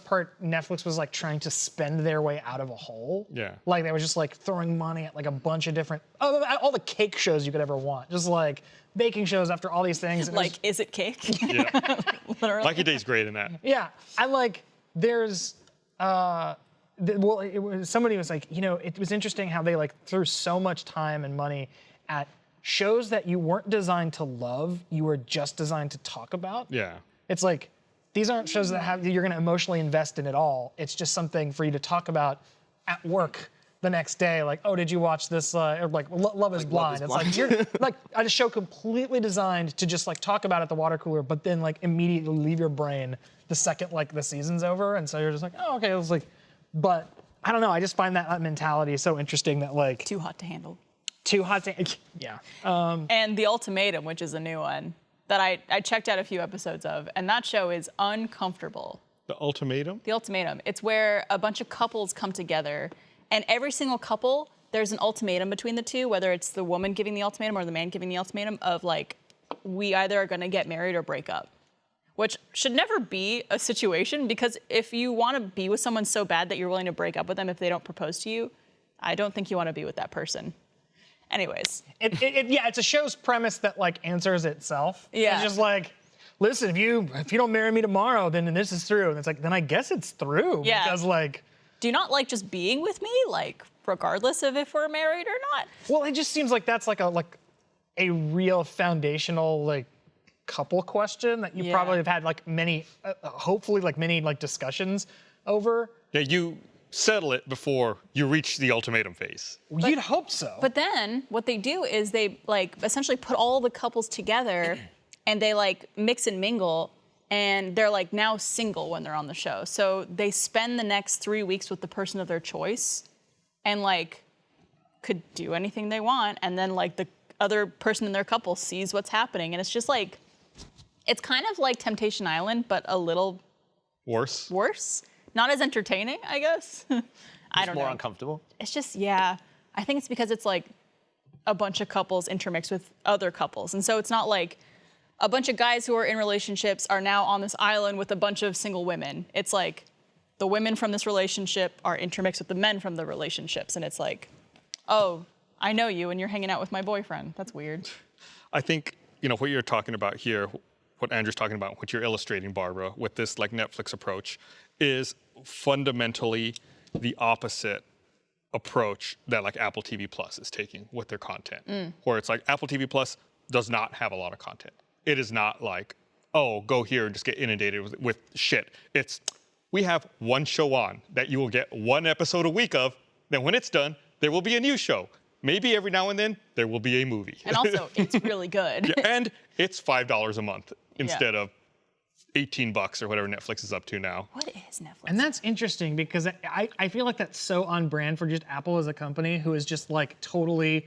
part, Netflix was like trying to spend their way out of a hole. Yeah. Like they were just like throwing money at like a bunch of different all the cake shows you could ever want. Just like baking shows after all these things. and it was- Like, is it cake? Yeah. Literally. Lucky Day's great in that. Yeah, I like. There's, somebody was like, it was interesting how they like threw so much time and money at shows that you weren't designed to love, you were just designed to talk about. Yeah. It's like these aren't shows that you're going to emotionally invest in at all. It's just something for you to talk about at work the next day. Like, oh, did you watch this? Or like, Love is Blind. It's like you're like a show completely designed to just like talk about at the water cooler, but then like immediately leave your brain the second like the season's over, and so you're just like, oh, okay. It was like, but I don't know. I just find that mentality so interesting that like Too hot to handle. too hot to yeah. And The Ultimatum, which is a new one that I checked out a few episodes of, and that show is uncomfortable. The Ultimatum? The Ultimatum. It's where a bunch of couples come together, and every single couple, there's an ultimatum between the two, whether it's the woman giving the ultimatum or the man giving the ultimatum of like, we either are gonna get married or break up. Which should never be a situation, because if you want to be with someone so bad that you're willing to break up with them if they don't propose to you, I don't think you want to be with that person. Anyways. It's a show's premise that like answers itself. Yeah. It's just like, listen, if you don't marry me tomorrow, then this is through. And it's like, then I guess it's through. Yeah. Because like, do you not like just being with me, like regardless of if we're married or not? Well, it just seems like that's like a real foundational like couple question that you probably have had like many, hopefully like many like discussions over. Yeah, you settle it before you reach the ultimatum phase. You'd hope so. But then what they do is they like essentially put all the couples together and they like mix and mingle, and they're like now single when they're on the show. So they spend the next 3 weeks with the person of their choice and like could do anything they want, and then like the other person in their couple sees what's happening, and it's just like, it's kind of like Temptation Island, but a little worse. Not as entertaining, I guess. I don't know. More uncomfortable. It's just, yeah. I think it's because it's like a bunch of couples intermixed with other couples. And so it's not like a bunch of guys who are in relationships are now on this island with a bunch of single women. It's like the women from this relationship are intermixed with the men from the relationships. And it's like, oh, I know you and you're hanging out with my boyfriend. That's weird. I think, what you're talking about here, what Andrew's talking about, what you're illustrating, Barbara, with this like Netflix approach is fundamentally the opposite approach that like Apple TV Plus is taking with their content. Where it's like Apple TV Plus does not have a lot of content. It is not like, oh, go here and just get inundated with shit. It's, we have one show on that you will get one episode a week of. Then when it's done, there will be a new show. Maybe every now and then there will be a movie. And also, it's really good. Yeah, and it's $5 a month instead of $18 or whatever Netflix is up to now. What is Netflix? And that's interesting because I feel like that's so on brand for just Apple as a company who is just like totally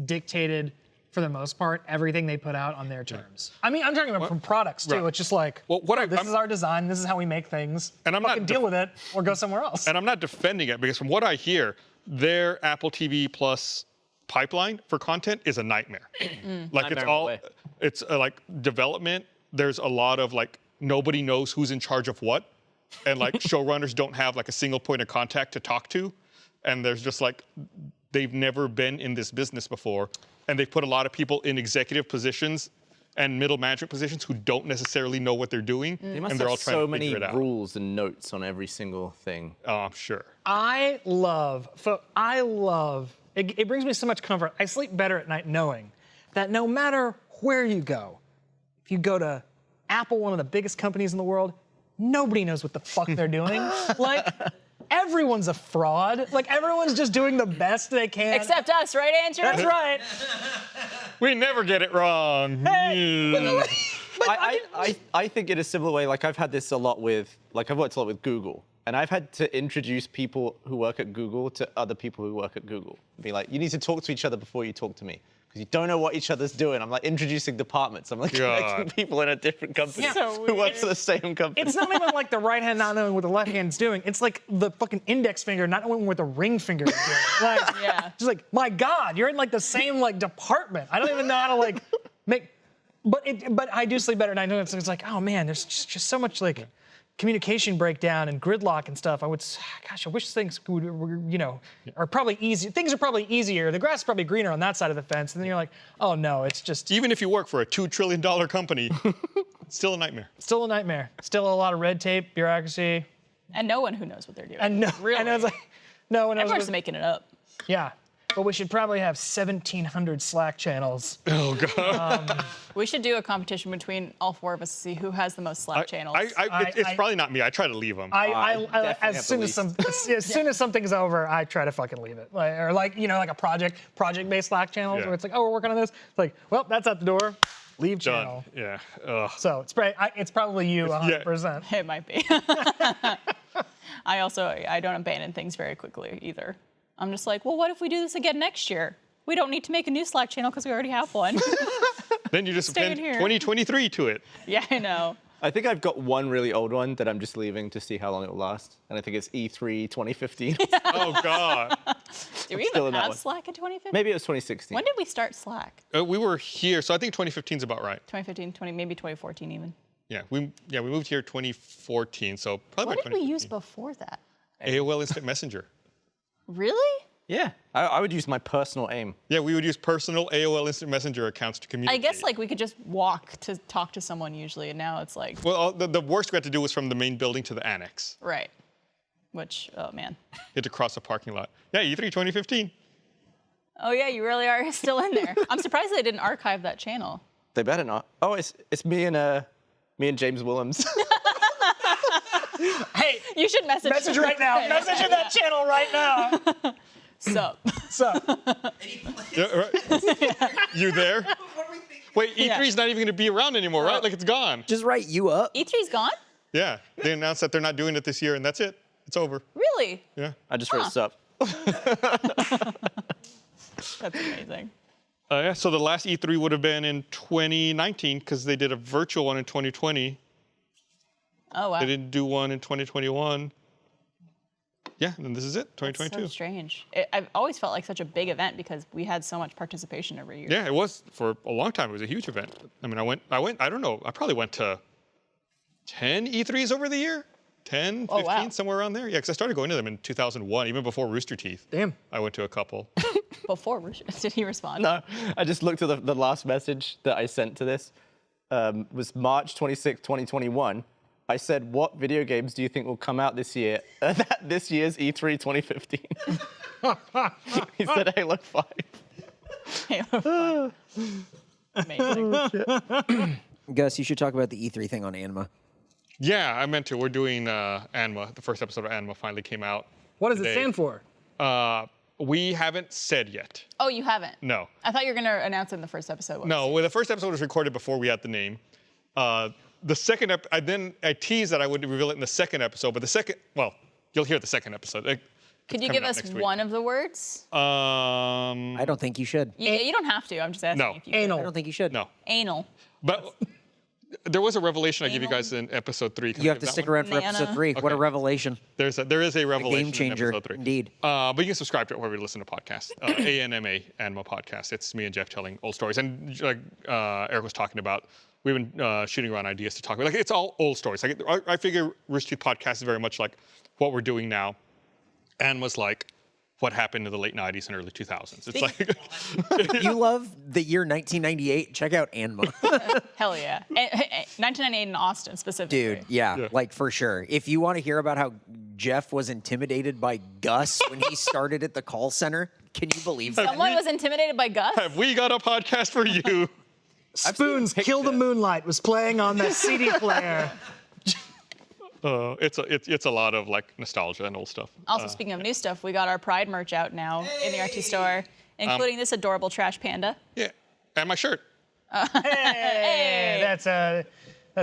dictated, for the most part, everything they put out on their terms. I mean, I'm talking about from products too. Right. It's just like, this is our design, this is how we make things. And I'm fucking not deal with it or go somewhere else. And I'm not defending it because from what I hear, their Apple TV Plus pipeline for content is a nightmare. Like it's like development. There's a lot of like nobody knows who's in charge of what, and like showrunners don't have like a single point of contact to talk to, and there's just like they've never been in this business before, and they've put a lot of people in executive positions and middle management positions who don't necessarily know what they're doing, They must and they're have all trying so to figure many it out. rules and notes on every single thing. Oh, I'm sure. It brings me so much comfort. I sleep better at night knowing that no matter where you go, if you go to Apple, one of the biggest companies in the world, nobody knows what the fuck they're doing. Like, everyone's a fraud. Like, everyone's just doing the best they can. Except us, right, Andrew? That's right. We never get it wrong. I think in a similar way, like I've had this a lot with, like I've worked a lot with Google, and I've had to introduce people who work at Google to other people who work at Google. Be like, you need to talk to each other before you talk to me, because you don't know what each other's doing. I'm like introducing departments. I'm like connecting people in a different company who work for the same company. It's not even like the right hand not knowing what the left hand's doing. It's like the fucking index finger not knowing what the ring finger is doing. Like, just like, my God, you're in like the same like department. I don't even know how to like make. But I do sleep better, and I know it's like, oh man, there's just so much like communication breakdown and gridlock and stuff. I wish things would, are probably easy. Things are probably easier. The grass is probably greener on that side of the fence. And then you're like, oh no, it's just. Even if you work for a $2 trillion company, it's still a nightmare. Still a nightmare. Still a lot of red tape, bureaucracy. And no one who knows what they're doing. And no, really. And I was like, no one knows. Everyone's making it up. Yeah. But we should probably have 1,700 Slack channels. Oh, God. We should do a competition between all four of us to see who has the most Slack channels. It's probably not me. I try to leave them. As soon as something's over, I try to fucking leave it. Like a project-based Slack channel where it's like, oh, we're working on this. It's like, well, that's out the door. Leave channel. Yeah. Ugh. So it's probably you 100%. It might be. I don't abandon things very quickly either. I'm just like, well, what if we do this again next year? We don't need to make a new Slack channel because we already have one. Then you just Stay in append here. 2023 to it. Yeah, I know. I think I've got one really old one that I'm just leaving to see how long it will last. And I think it's E3 2015. Oh, God. Do we still even in that have one. Slack in 2015? Maybe it was 2016. When did we start Slack? We were here, so I think 2015 is about right. 2015, maybe 2014 even. Yeah, we moved here 2014, so probably What by did we use before that? AOL Instant Messenger. Really? Yeah, I would use my personal AIM. Yeah, we would use personal AOL Instant Messenger accounts to communicate. I guess like we could just walk to talk to someone usually, and now it's like. Well, the worst we had to do was from the main building to the annex. Right. Which, oh man. You had to cross a parking lot. Yeah, E3 2015. Oh yeah, you really are still in there. I'm surprised they didn't archive that channel. They better not. Oh, it's me and James Willems. Hey, You should message right now. Message in that channel right now. Sup. Yeah, right. You there? Wait, E3's not even going to be around anymore, right? Like it's gone. Just write you up. E3's gone? Yeah, they announced that they're not doing it this year, and that's it. It's over. Really? Yeah. I just wrote sup. That's amazing. Yeah. So the last E3 would have been in 2019 because they did a virtual one in 2020. Oh wow. They didn't do one in 2021. Yeah, and this is it, That's 2022. so strange. I've always felt like such a big event because we had so much participation every year. Yeah, it was for a long time. It was a huge event. I mean, I went. I don't know. I probably went to 10 E3s over the year. 10, 15, Oh, wow. somewhere around there. Yeah, because I started going to them in 2001, even before Rooster Teeth. Damn. I went to a couple. Before, did he respond? No, I just looked at the last message that I sent to this. Was March 26, 2021. I said, what video games do you think will come out this year? This year's E3 2015. He said Halo 5. Halo 5. Amazing. Gus, you should talk about the E3 thing on ANMA. Yeah, I meant to. We're doing ANMA. The first episode of ANMA finally came out. What does it today. stand for? We haven't said yet. Oh, you haven't? No. I thought you were going to announce it in the first episode. No, well, the first episode was recorded before we had the name. The second I teased that I would reveal it in the second episode, but the second, well, you'll hear the second episode. Could you coming give out us next week. one of the words? I don't think you should. You don't have to. I'm just asking No. if you could. Anal. I don't think you should. No. Anal. But there was a revelation I gave you Anal. guys in episode 3. Can I You have give to that stick one? around for episode Nana. 3. What a Okay. revelation. There is a revelation Game changer, in episode 3. indeed. But you can subscribe to it wherever you listen to podcasts. ANMA, ANMA podcast. It's me and Jeff telling old stories. And like Eric was talking about, we've been shooting around ideas to talk about. Like it's all old stories. Like I figure Rooster Teeth podcast is very much like what we're doing now. ANMA's like what happened in the late 90s and early 2000s. It's like You love the year 1998? Check out ANMA. Hell yeah. 1998 in Austin specifically. Dude, yeah, like for sure. If you want to hear about how Jeff was intimidated by Gus when he started at the call center, can you believe that? Someone was intimidated by Gus? have we got a podcast for you? Spoons Kill the Moonlight was playing on the CD player. It's a lot of like nostalgia and old stuff. Also, speaking of new stuff, we got our Pride merch out now in the RT store, including this adorable trash panda. Yeah, and my shirt. Hey, that's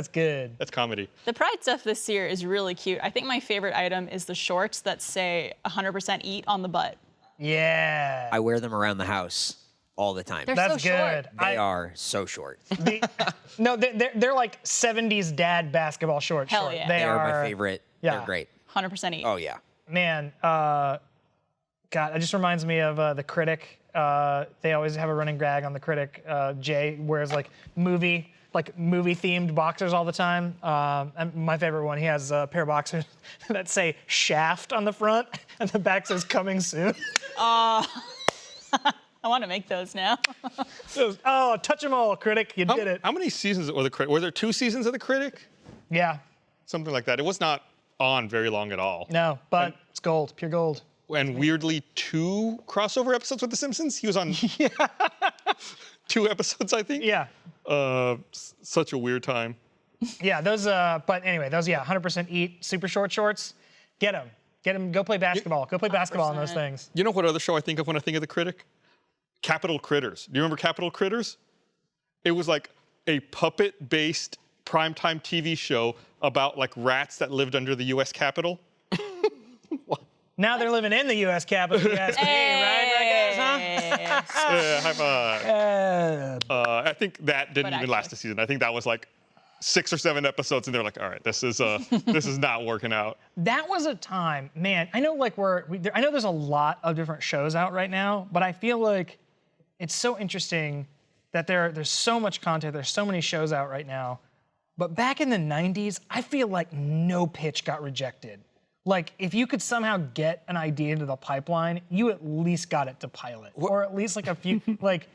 good. That's comedy. The Pride stuff this year is really cute. I think my favorite item is the shorts that say 100% eat on the butt. Yeah. I wear them around the house all the time. They're That's so good. short. They are so short. No, they're like 70s dad basketball shorts. Hell short. yeah. They are my favorite. Yeah. They're great. 100% eat. Oh, yeah. Man, God, it just reminds me of the Critic. They always have a running gag on the Critic. Jay wears like movie-themed boxers all the time. And my favorite one, he has a pair of boxers that say Shaft on the front, and the back says Coming Soon. I want to make those now. Oh, touch them all, Critic. You did it. How many seasons were the Critic? Were there 2 seasons of the Critic? Yeah. Something like that. It was not on very long at all. No, but it's gold, pure gold. And weirdly, 2 crossover episodes with The Simpsons. He was on 2 episodes, I think. Yeah. Such a weird time. Yeah, those, but anyway, those, 100% eat, super short shorts. Get them. Get them, go play basketball. Go play basketball on those things. You know what other show I think of when I think of the Critic? Capital Critters. Do you remember Capital Critters? It was like a puppet-based primetime TV show about like rats that lived under the U.S. Capitol. Now they're living in the U.S. Capitol, you ask me, right, guys, huh? Yeah, high five. I think that didn't even last a season. I think that was like 6 or 7 episodes, and they're like, all right, this is not working out. That was a time, man. I know, like I know there's a lot of different shows out right now, but I feel like it's so interesting that there's so much content. There's so many shows out right now, but back in the '90s, I feel like no pitch got rejected. Like if you could somehow get an idea into the pipeline, you at least got it to pilot, or at least like a few like.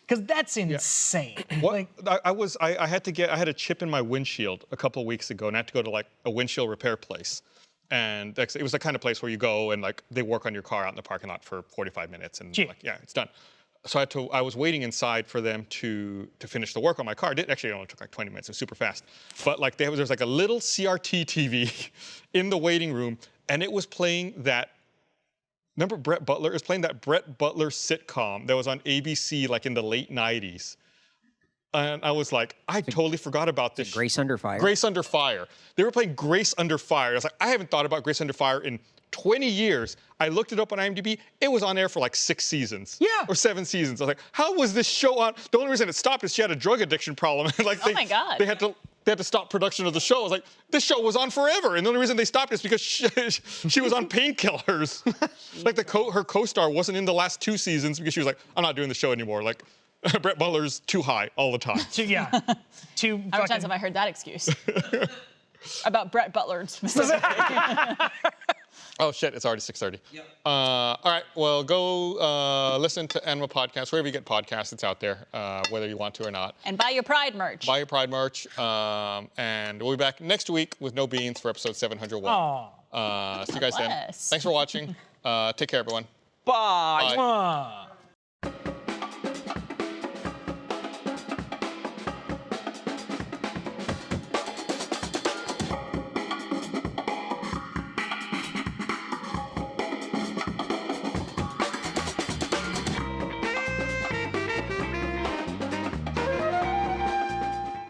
Because that's insane. What? I had a chip in my windshield a couple of weeks ago, and I had to go to like a windshield repair place. And it was the kind of place where you go and like they work on your car out in the parking lot for 45 minutes and like, yeah, it's done. So I was waiting inside for them to finish the work on my car. It only took like 20 minutes. It was super fast. But like there was like a little CRT TV in the waiting room, and it was playing that. Remember Brett Butler? It was playing that Brett Butler sitcom that was on ABC like in the late 90s. And I was like, I totally forgot about this. Grace Under Fire. Grace Under Fire. They were playing Grace Under Fire. I was like, I haven't thought about Grace Under Fire in 20 years. I looked it up on IMDb. It was on air for like 6 seasons. Yeah. Or 7 seasons. I was like, how was this show on? The only reason it stopped is she had a drug addiction problem. Like Oh my God. They had to stop production of the show. I was like, this show was on forever. And the only reason they stopped is because she was on painkillers. Like her co-star wasn't in the last 2 seasons because she was like, I'm not doing the show anymore. Like, Brett Butler's too high all the time. Too How many times have I heard that excuse? About Brett Butler specifically. Oh shit, it's already 6:30. Yep. All right, well, go listen to ANMA podcast, wherever you get podcasts, it's out there, whether you want to or not. And buy your Pride merch. Buy your Pride merch, and we'll be back next week with No Beans for episode 701. See you guys then. Bless. Thanks for watching. Take care, everyone. Bye. Bye.